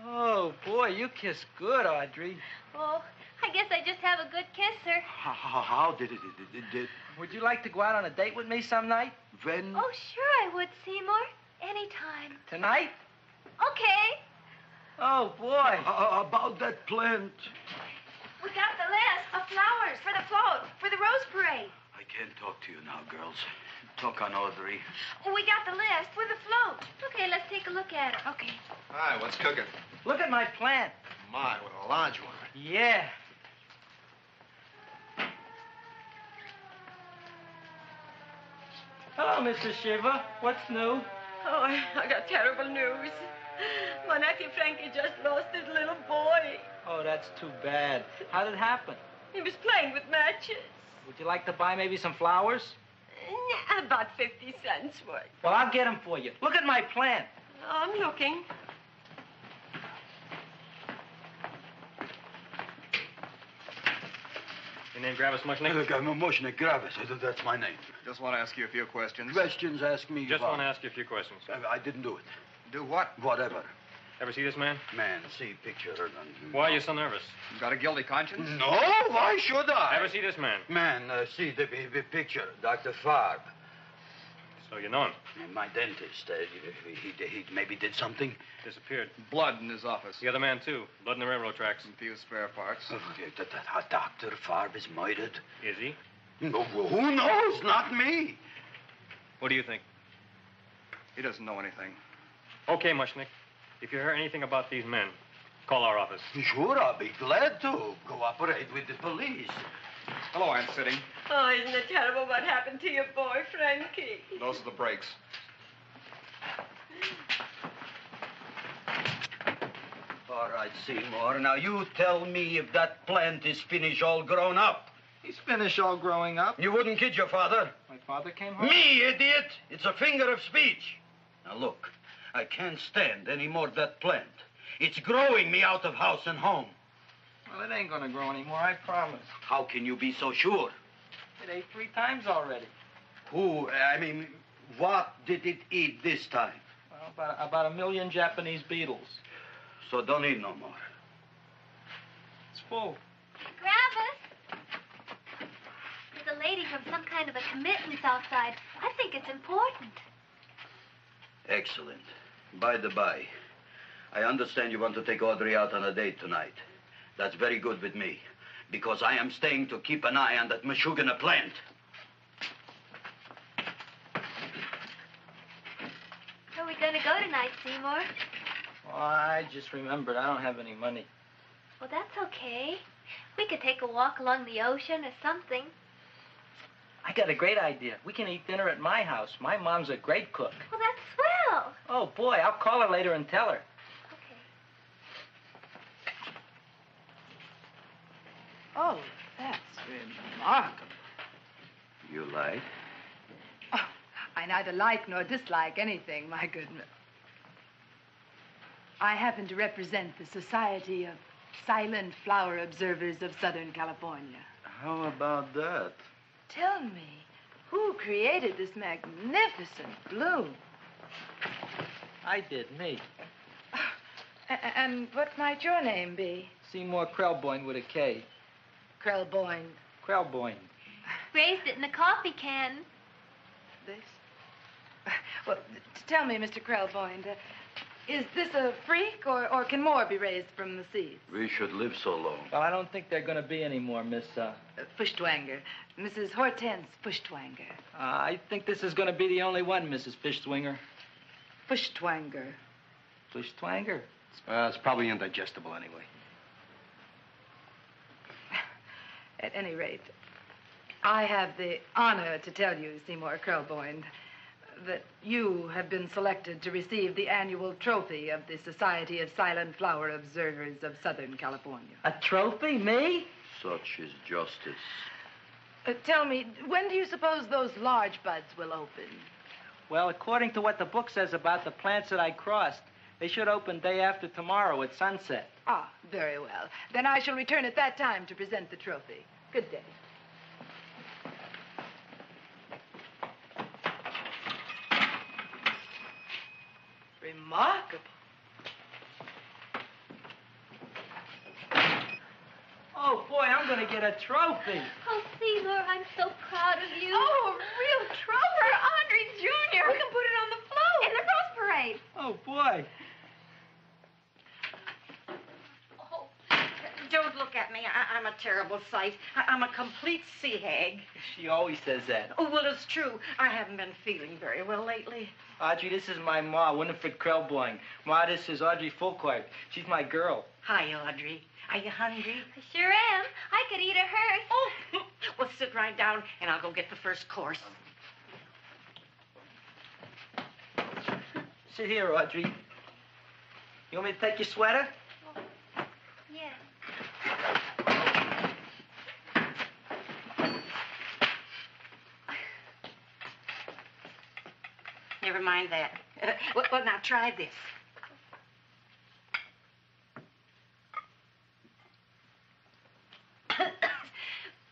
Oh, boy, you kiss good, Audrey. Oh, I guess I just have a good kisser. How did it? Would you like to go out on a date with me some night? When? Oh, sure I would, Seymour. Anytime. Tonight? Okay. Oh, boy. About that plant. We got the list of flowers for the float, for the rose parade. I can't talk to you now, girls. Talk on Audrey. We got the list for the float. Okay, let's take a look at it. Okay. Hi, what's cooking? Look at my plant. My, what a large one. Yeah. Hello, Mr. Shiva. What's new? Oh, I got terrible news. My nephew Frankie just lost his little boy. Oh, that's too bad. How did it happen? He was playing with matches. Would you like to buy maybe some flowers? About 50 cents worth. Well, I'll get them for you. Look at my plant. I'm looking. Your name Gravis Mushnick? Look, I'm a Mushnick Gravis. That's my name. Just want to ask you a few questions. Questions, ask me. Just about. want to ask you a few questions. I didn't do it. Do what? Whatever. Ever see this man? Man, see picture. Why are you so nervous? You got a guilty conscience? No, why should I? Ever see this man? Man, see the picture. Dr. Farb. So you know him? My dentist. He maybe did something. Disappeared. Blood in his office. The other man, too. Blood in the railroad tracks. Some few spare parts. Dr. Farb is murdered. Is he? No, who knows? Not me. What do you think? He doesn't know anything. Okay, Mushnick. If you hear anything about these men, call our office. Sure, I'll be glad to cooperate with the police. Hello, Aunt Sitting. Oh, isn't it terrible what happened to your boy, Frankie? Those are the brakes. All right, Seymour. Now, you tell me if that plant is finished all grown up. He's finished all growing up. You wouldn't kid your father. My father came home? Me, idiot! It's a finger of speech. Now, look, I can't stand any more of that plant. It's growing me out of house and home. Well, it ain't gonna grow anymore, I promise. How can you be so sure? It ate 3 times already. What did it eat this time? Well, about 1 million Japanese beetles. So don't eat no more. It's full. Gravis. There's a lady from some kind of a commitment outside. I think it's important. Excellent. By the by, I understand you want to take Audrey out on a date tonight. That's very good with me, because I am staying to keep an eye on that Meshuggah plant. Where are we going to go tonight, Seymour? Well, I just remembered I don't have any money. Well, that's okay. We could take a walk along the ocean or something. I got a great idea. We can eat dinner at my house. My mom's a great cook. Well, that's swell. Oh, boy, I'll call her later and tell her. Okay. Oh, that's remarkable. You like? I neither like nor dislike anything, my goodness. I happen to represent the Society of Silent Flower Observers of Southern California. How about that? Tell me, who created this magnificent bloom? I did, me. And what might your name be? Seymour Krelboyne with a K. Krelboyne. Krelboyne. Raised it in a coffee can. This? Well, tell me, Mr. Krelboyne, is this a freak, or can more be raised from the seeds? We should live so long. Well, I don't think there are going to be any more, Miss, Fuschtwanger. Mrs. Hortense Fuschtwanger. I think this is going to be the only one, Mrs. Fishswinger. Fuschtwanger. Fuschtwanger? It's probably indigestible anyway. At any rate, I have the honor to tell you, Seymour Krelboyne, that you have been selected to receive the annual trophy of the Society of Silent Flower Observers of Southern California. A trophy? Me? Such is justice. Tell me, when do you suppose those large buds will open? Well, according to what the book says about the plants that I crossed, they should open day after tomorrow at sunset. Ah, very well. Then I shall return at that time to present the trophy. Good day. Remarkable. Oh, boy, I'm going to get a trophy. Oh, Seymour, I'm so proud of you. Oh, a real trophy for Andre Jr. We can put it on the float. In the Rose Parade. Oh, boy. Don't look at me. I'm a terrible sight. I'm a complete sea hag. She always says that. Oh, well, it's true. I haven't been feeling very well lately. Audrey, this is my ma, Winifred Krelboyne. Ma, this is Audrey Fulcourt. She's my girl. Hi, Audrey. Are you hungry? I sure am. I could eat a hearse. Oh, well, sit right down, and I'll go get the first course. Sit here, Audrey. You want me to take your sweater? Yeah. Never mind that. Well, now try this.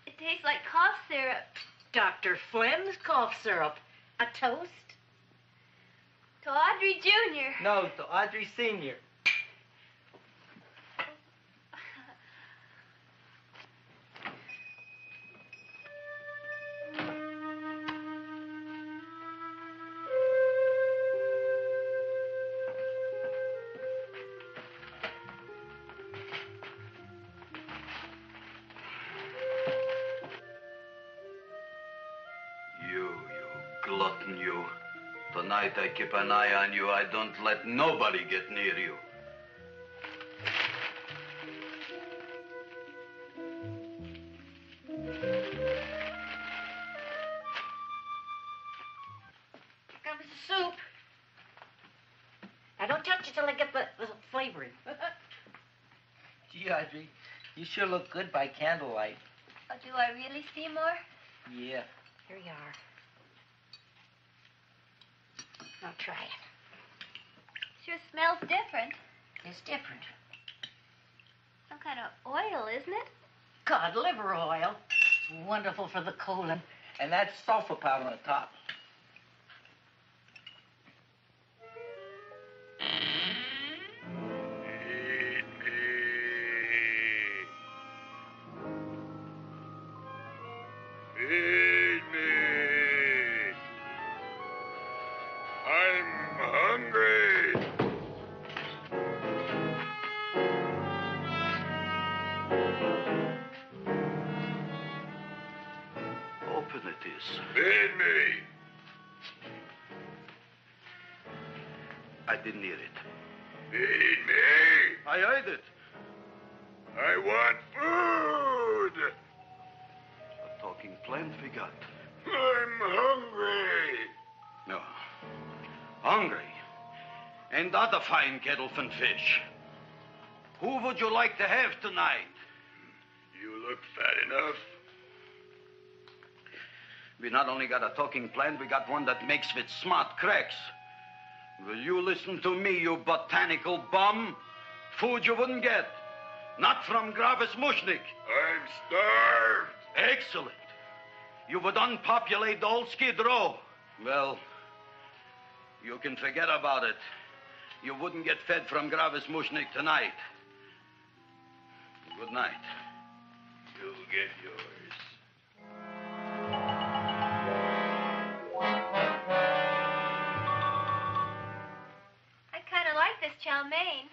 It tastes like cough syrup. Dr. Flynn's cough syrup. A toast? To Audrey Jr. No, to Audrey Sr. Glutton, you. Tonight I keep an eye on you. I don't let nobody get near you. Here comes the soup. Now, don't touch it till I get the flavoring. Gee, Audrey, you sure look good by candlelight. Oh, do I really, Seymour? Yeah. Here you are. Now try it. Sure smells different. It's different. Some kind of oil, isn't it? Cod liver oil. It's wonderful for the colon. And that's sulfur powder on the top. Feed me. I'm hungry. Open it is. Feed me. I didn't hear it. Feed me. I heard it. I want food. A talking plant we got. I'm hungry. No. Hungry. And other fine kettlefen fish. Who would you like to have tonight? You look fat enough. We not only got a talking plant, we got one that makes with smart cracks. Will you listen to me, you botanical bum? Food you wouldn't get. Not from Gravis Mushnik. I'm starved. Excellent. You would unpopulate the old Skid Row. Well, you can forget about it. You wouldn't get fed from Gravis Mushnik tonight. Good night. You'll get yours. I kind of like this chow mein.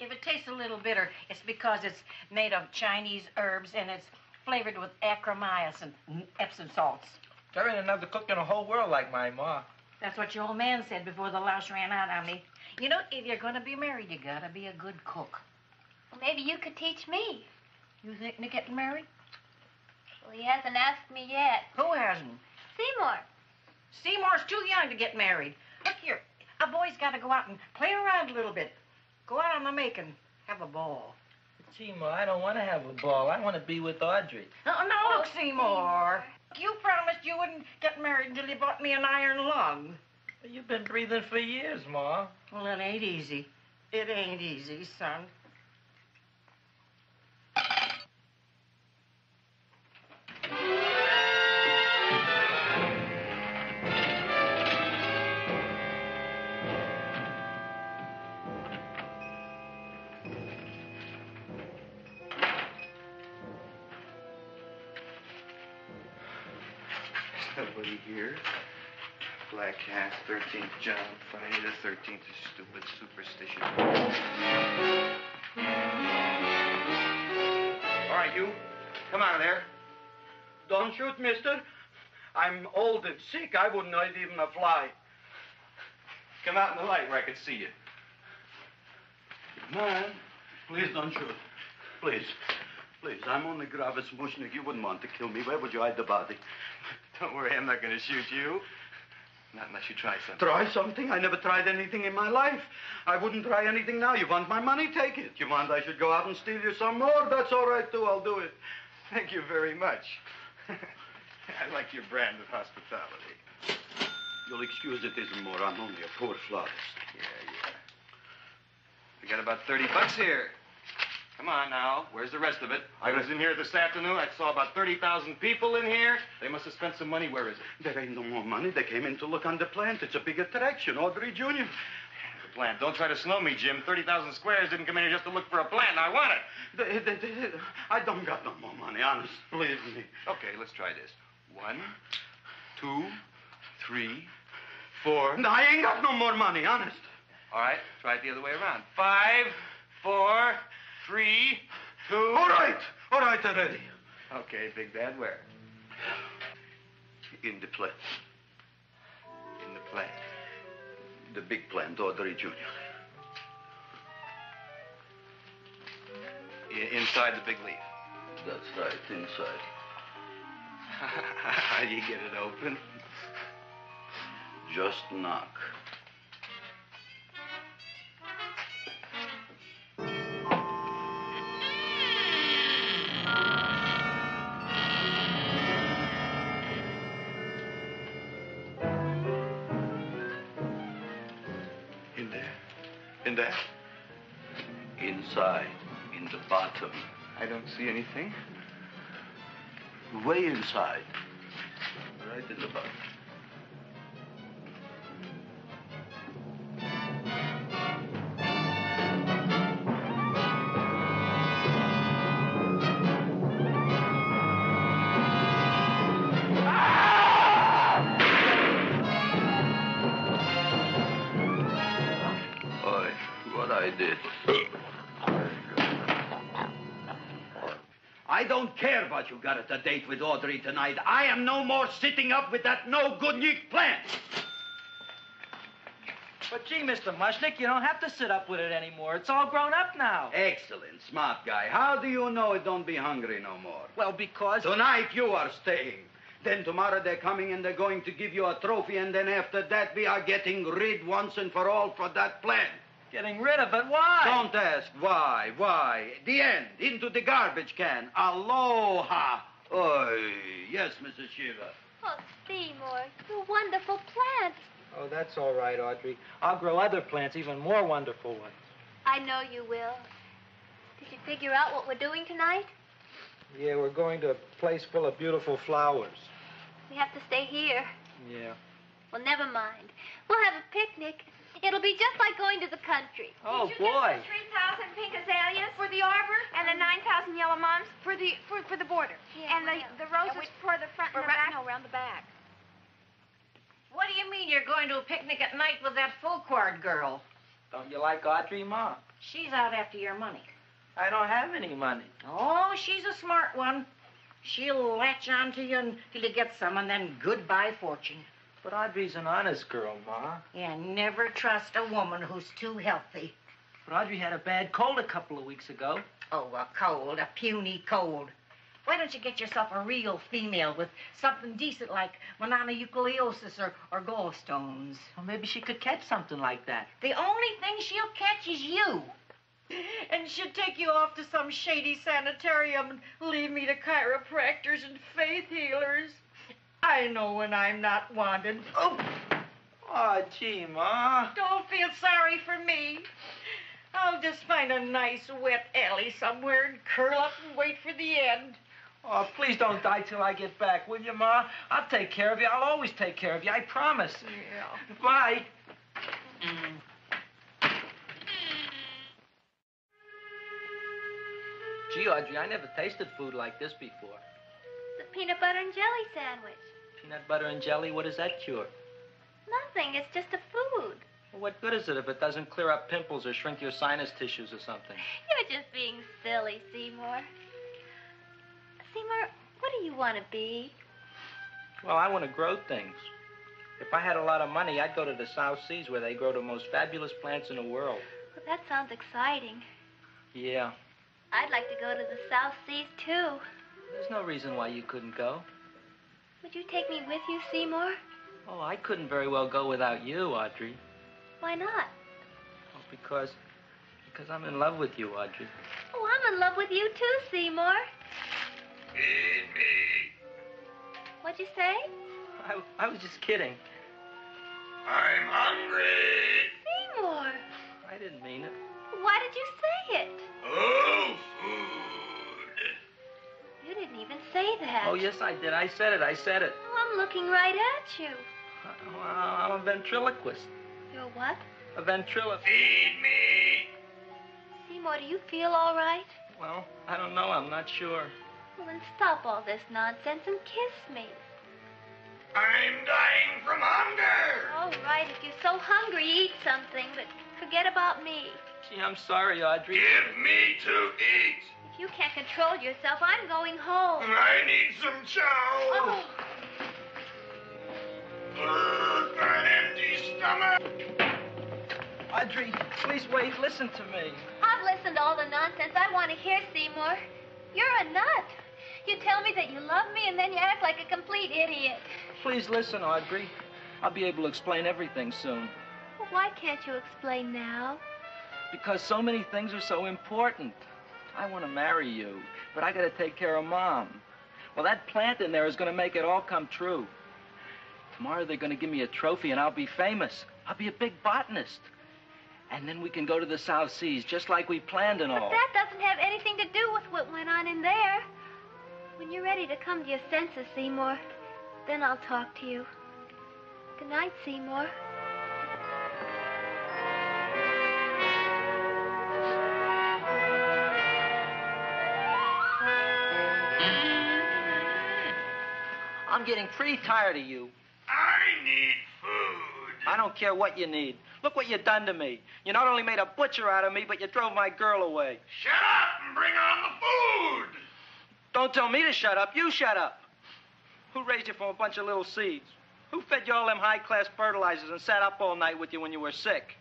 If it tastes a little bitter, it's because it's made of Chinese herbs and it's flavored with acromyas and Epsom salts. There ain't another cook in the whole world like my ma. That's what your old man said before the louse ran out on me. You know, if you're going to be married, you got to be a good cook. Well, maybe you could teach me. You thinking of getting married? Well, he hasn't asked me yet. Who hasn't? Seymour. Seymour's too young to get married. Look here, a boy's got to go out and play around a little bit. Go out on the make and have a ball. Seymour, I don't want to have a ball. I want to be with Audrey. No, look, Seymour. You promised you wouldn't get married until you bought me an iron lung. You've been breathing for years, Ma. Well, it ain't easy. It ain't easy, son. Nobody here. Black Cat, 13th John, Friday the 13th is stupid superstition. All right, you. Come out of there. Don't shoot, mister. I'm old and sick. I wouldn't hurt even a fly. Come out in the light where I can see you. Man, please don't shoot. Please. Please, I'm only Gravis Mushnik. You wouldn't want to kill me. Where would you hide the body? Don't worry, I'm not going to shoot you. Not unless you try something. Try something? I never tried anything in my life. I wouldn't try anything now. You want my money? Take it. You want I should go out and steal you some more? That's all right, too. I'll do it. Thank you very much. I like your brand of hospitality. You'll excuse it isn't more. I'm only a poor flautist. Yeah. We got about $30 here. Come on now. Where's the rest of it? I was in here this afternoon. I saw about 30,000 people in here. They must have spent some money. Where is it? There ain't no more money. They came in to look on the plant. It's a big attraction. Audrey Jr. The plant. Don't try to snow me, Jim. 30,000 squares didn't come in here just to look for a plant. I want it. I don't got no more money, honest. Believe me. Okay, let's try this. 1, 2, 3, 4. No, I ain't got no more money, honest. All right, try it the other way around. 5, 4, 3, 2. All right already. Okay, Big Dad, where? In the plant. In the plant. The big plant, Audrey Jr. Inside the big leaf. That's right, inside. How do you get it open? Just knock. In there? Inside, in the bottom. I don't see anything. Way inside. Right in the bottom. I don't care what you got at the date with Audrey tonight. I am no more sitting up with that no-good Nick plant. But gee, Mr. Mushnik, you don't have to sit up with it anymore. It's all grown up now. Excellent, smart guy. How do you know it don't be hungry no more? Well, because... Tonight you are staying. Then tomorrow they're coming and they're going to give you a trophy, and then after that we are getting rid once and for all for that plant. Getting rid of it? Why? Don't ask why. The end. Into the garbage can. Aloha. Oy. Yes, Mrs. Shiva. Oh, Seymour, you wonderful plant. Oh, that's all right, Audrey. I'll grow other plants, even more wonderful ones. I know you will. Did you figure out what we're doing tonight? Yeah, we're going to a place full of beautiful flowers. We have to stay here. Yeah. Well, never mind. We'll have a picnic. It'll be just like going to the country. Oh, Did you boy. get the 3,000 pink azaleas for the arbor and the 9,000 yellow mums for the border? Yeah, and the roses for the front and the back? No, around the back. What do you mean you're going to a picnic at night with that full-quart girl? Don't you like Audrey, Ma? She's out after your money. I don't have any money. Oh, she's a smart one. She'll latch on to you until you get some, and then goodbye fortune. But Audrey's an honest girl, Ma. Yeah, never trust a woman who's too healthy. But Audrey had a bad cold a couple of weeks ago. Oh, a cold, a puny cold. Why don't you get yourself a real female with something decent like mononucleosis or gallstones? Well, maybe she could catch something like that. The only thing she'll catch is you. And she'd take you off to some shady sanitarium and leave me to chiropractors and faith healers. I know when I'm not wanted. Oh, gee, Ma. Don't feel sorry for me. I'll just find a nice wet alley somewhere and curl up and wait for the end. Oh, please don't die till I get back, will you, Ma? I'll take care of you. I'll always take care of you. I promise. Yeah. Bye. Gee, Audrey, I never tasted food like this before. The peanut butter and jelly sandwich. Peanut butter and jelly, what does that cure? Nothing. It's just a food. Well, what good is it if it doesn't clear up pimples or shrink your sinus tissues or something? You're just being silly, Seymour. Seymour, what do you want to be? Well, I want to grow things. If I had a lot of money, I'd go to the South Seas where they grow the most fabulous plants in the world. Well, that sounds exciting. Yeah. I'd like to go to the South Seas, too. There's no reason why you couldn't go. Would you take me with you, Seymour? Oh, I couldn't very well go without you, Audrey. Why not? Oh, because I'm in love with you, Audrey. Oh, I'm in love with you, too, Seymour. Feed me. What'd you say? I was just kidding. I'm hungry. Seymour. I didn't mean it. Why did you say it? Oh, food. You didn't even say that. Oh, yes, I did. I said it. Oh, I'm looking right at you. I'm a ventriloquist. You're what? A ventriloquist. Feed me. Seymour, do you feel all right? Well, I don't know. I'm not sure. Well, then stop all this nonsense and kiss me. I'm dying from hunger. All right, if you're so hungry, eat something, but forget about me. Gee, I'm sorry, Audrey. Give me to eat. If you can't control yourself, I'm going home. I need some chow. Oh. For an empty stomach. Audrey, please wait. Listen to me. I've listened to all the nonsense I want to hear, Seymour. You're a nut. You tell me that you love me, and then you act like a complete idiot. Please listen, Audrey. I'll be able to explain everything soon. Well, why can't you explain now? Because so many things are so important. I want to marry you, but I got to take care of Mom. Well, that plant in there is going to make it all come true. Tomorrow they're going to give me a trophy, and I'll be famous. I'll be a big botanist. And then we can go to the South Seas, just like we planned and all. But that doesn't have anything to do with what went on in there. When you're ready to come to your senses, Seymour, then I'll talk to you. Good night, Seymour. I'm getting pretty tired of you. I need food. I don't care what you need. Look what you done to me. You not only made a butcher out of me, but you drove my girl away. Shut up and bring on the food. Don't tell me to shut up. You shut up. Who raised you from a bunch of little seeds? Who fed you all them high-class fertilizers and sat up all night with you when you were sick?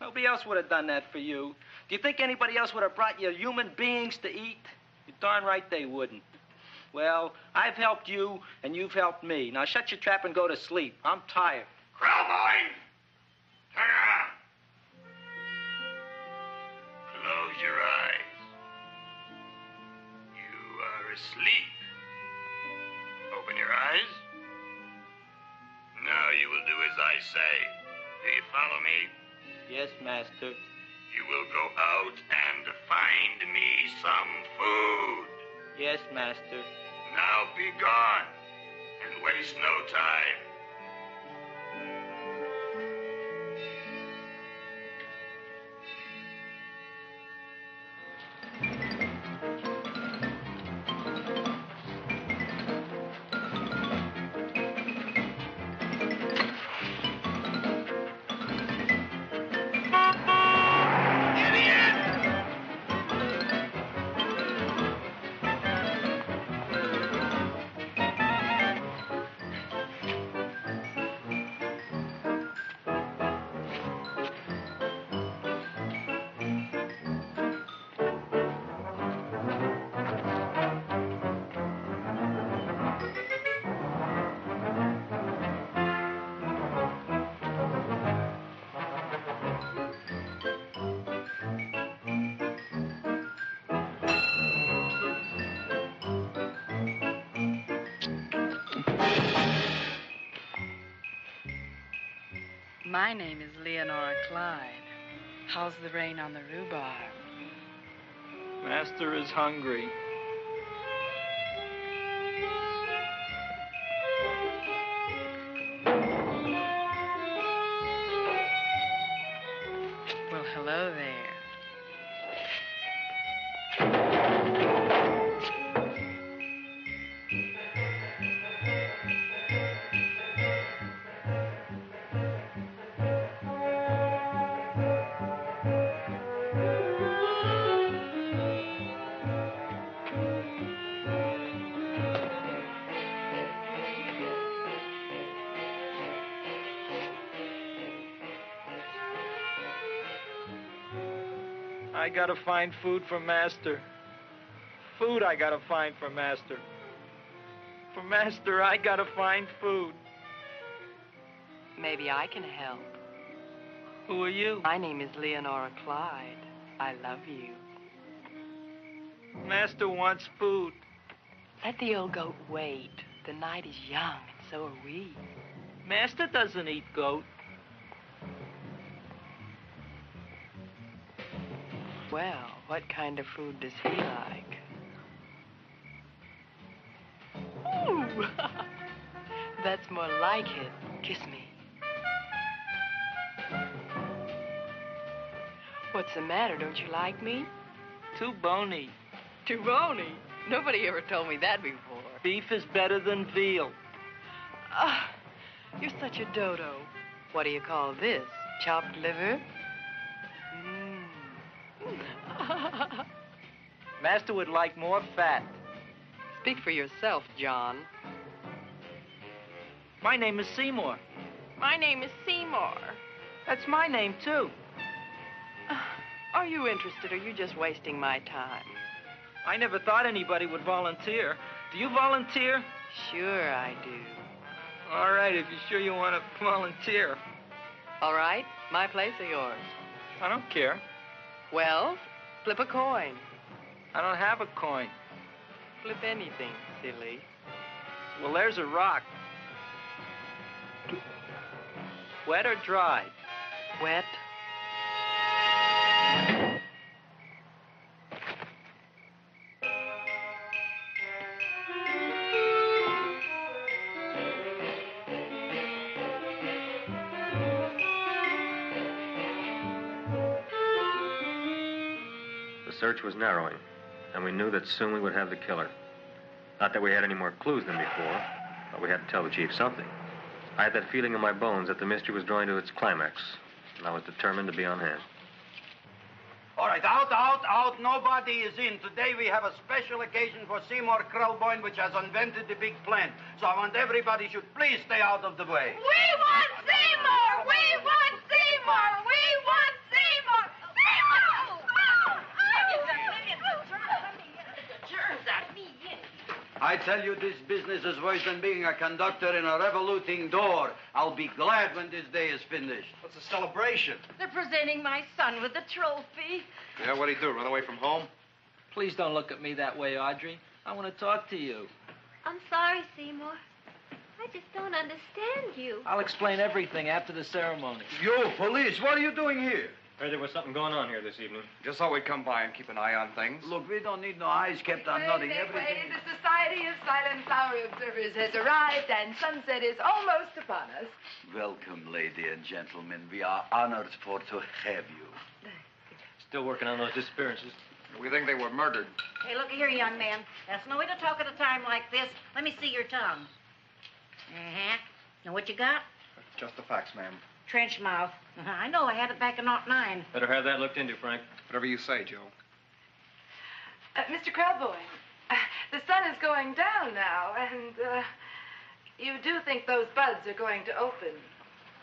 Nobody else would have done that for you. Do you think anybody else would have brought you human beings to eat? You're darn right they wouldn't. Well, I've helped you, and you've helped me. Now shut your trap and go to sleep. I'm tired. Krwiożercza, turn around. Close your eyes. You are asleep. Open your eyes. Now you will do as I say. Do you follow me? Yes, master. You will go out and find me some food. Yes, master. Now be gone and waste no time. My name is Leonora Clyde. How's the rain on the rhubarb? Master is hungry. Well, hello there. I gotta find food for Master. Food I gotta find for Master. For Master, I gotta find food. Maybe I can help. Who are you? My name is Leonora Clyde. I love you. Master wants food. Let the old goat wait. The night is young, and so are we. Master doesn't eat goat. Well, what kind of food does he like? Ooh! That's more like it. Kiss me. What's the matter? Don't you like me? Too bony. Too bony? Nobody ever told me that before. Beef is better than veal. Ah, you're such a dodo. What do you call this? Chopped liver? Master would like more fat. Speak for yourself, John. My name is Seymour. My name is Seymour. That's my name, too. Are you interested, or are you just wasting my time? I never thought anybody would volunteer. Do you volunteer? Sure I do. All right, if you're sure you want to volunteer. All right, my place or yours? I don't care. Well, flip a coin. I don't have a coin. Flip anything, silly. Well, there's a rock. Wet or dry? Wet. The search was narrowing, and we knew that soon we would have the killer. Not that we had any more clues than before, but we had to tell the chief something. I had that feeling in my bones that the mystery was drawing to its climax, and I was determined to be on hand. All right, out. Nobody is in. Today we have a special occasion for Seymour Krwiożercza, which has invented the big plan. So I want everybody should please stay out of the way. We want Seymour! We want Seymour! We want Seymour! I tell you, this business is worse than being a conductor in a revoluting door. I'll be glad when this day is finished. What's a celebration? They're presenting my son with a trophy. Yeah, what'd he do, run away from home? Please don't look at me that way, Audrey. I want to talk to you. I'm sorry, Seymour. I I just don't understand you. I'll explain everything after the ceremony. You, police, what are you doing here? Heard there was something going on here this evening. Just thought we'd come by and keep an eye on things. Look, we don't need no eyes kept on nothing. Everything. The Society of Silent Flower Observers has arrived, and sunset is almost upon us. Welcome, lady and gentlemen. We are honored for to have you. Still working on those disappearances. We think they were murdered. Hey, look here, young man. That's no way to talk at a time like this. Let me see your tongue. Uh-huh. Now, what you got? Just the facts, ma'am. Trench mouth. I know. I had it back in '09. Better have that looked into, Frank. Whatever you say, Joe. Mr. Krelboyne, the sun is going down now, and you do think those buds are going to open?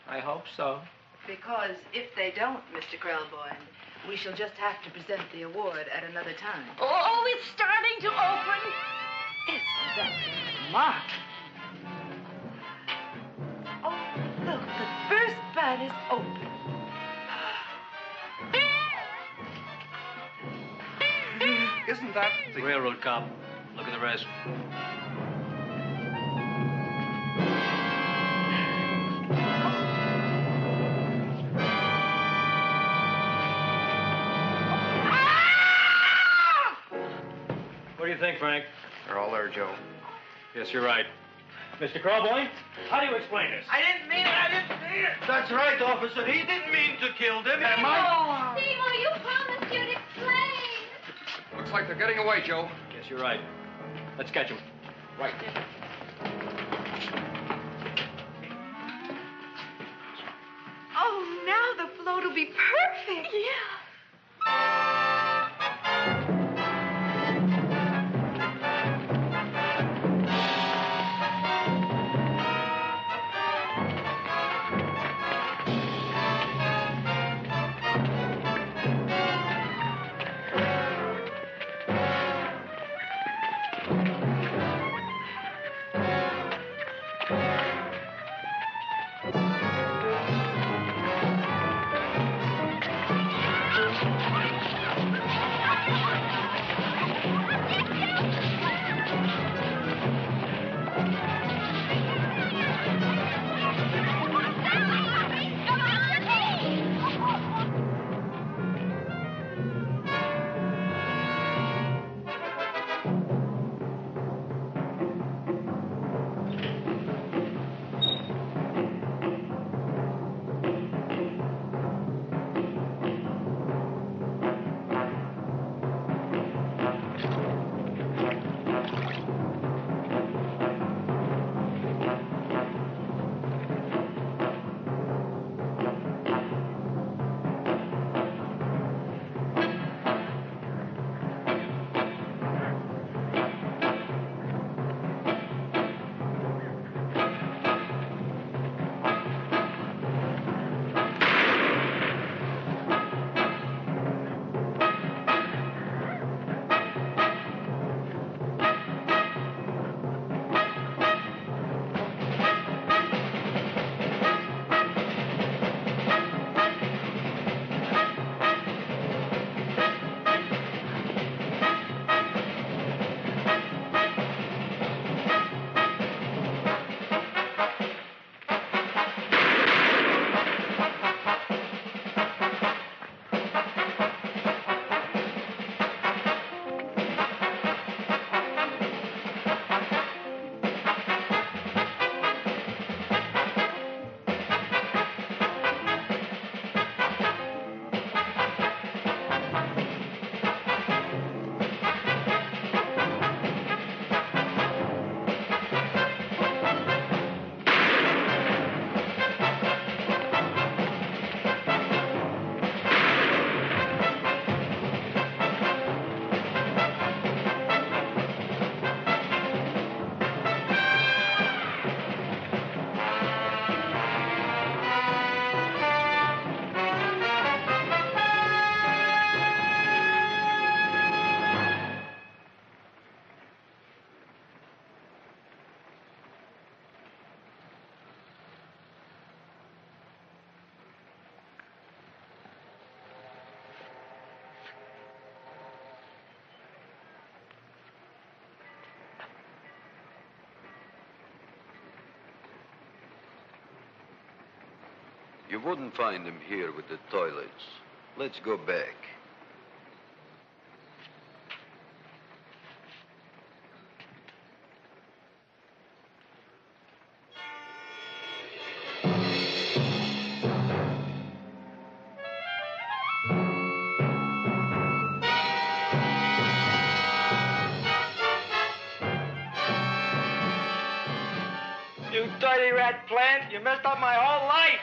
I hope so. Because if they don't, Mr. Krelboyne, we shall just have to present the award at another time. Oh, it's starting to open. Isn't that smart? Oh, look, the first bud is open. Isn't that the railroad cop? Look at the rest. What do you think, Frank? They're all there, Joe. Yes, you're right. Mr. Krelboyne, how do you explain this? I didn't mean it. I didn't mean it. That's right, officer. He didn't mean to kill them. Seymour, you promised you'd explain. Looks like they're getting away, Joe. Yes, you're right. Let's catch them. Right. Oh, now the float will be perfect. Yeah. You wouldn't find him here with the toilets. Let's go back. You dirty rat plant, you messed up my whole life.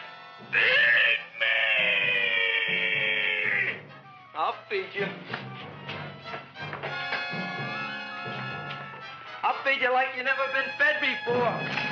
I'll feed you. I'll feed you like you've never been fed before.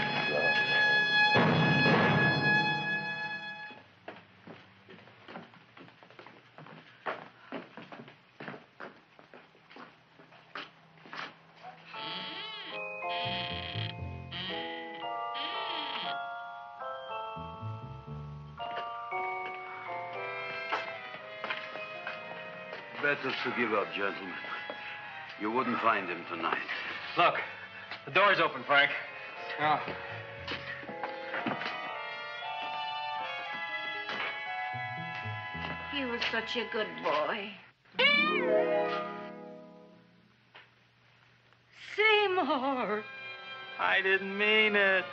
Better to give up, gentlemen. You wouldn't find him tonight. Look, the door's open, Frank. Oh. He was such a good boy. Seymour! I didn't mean it.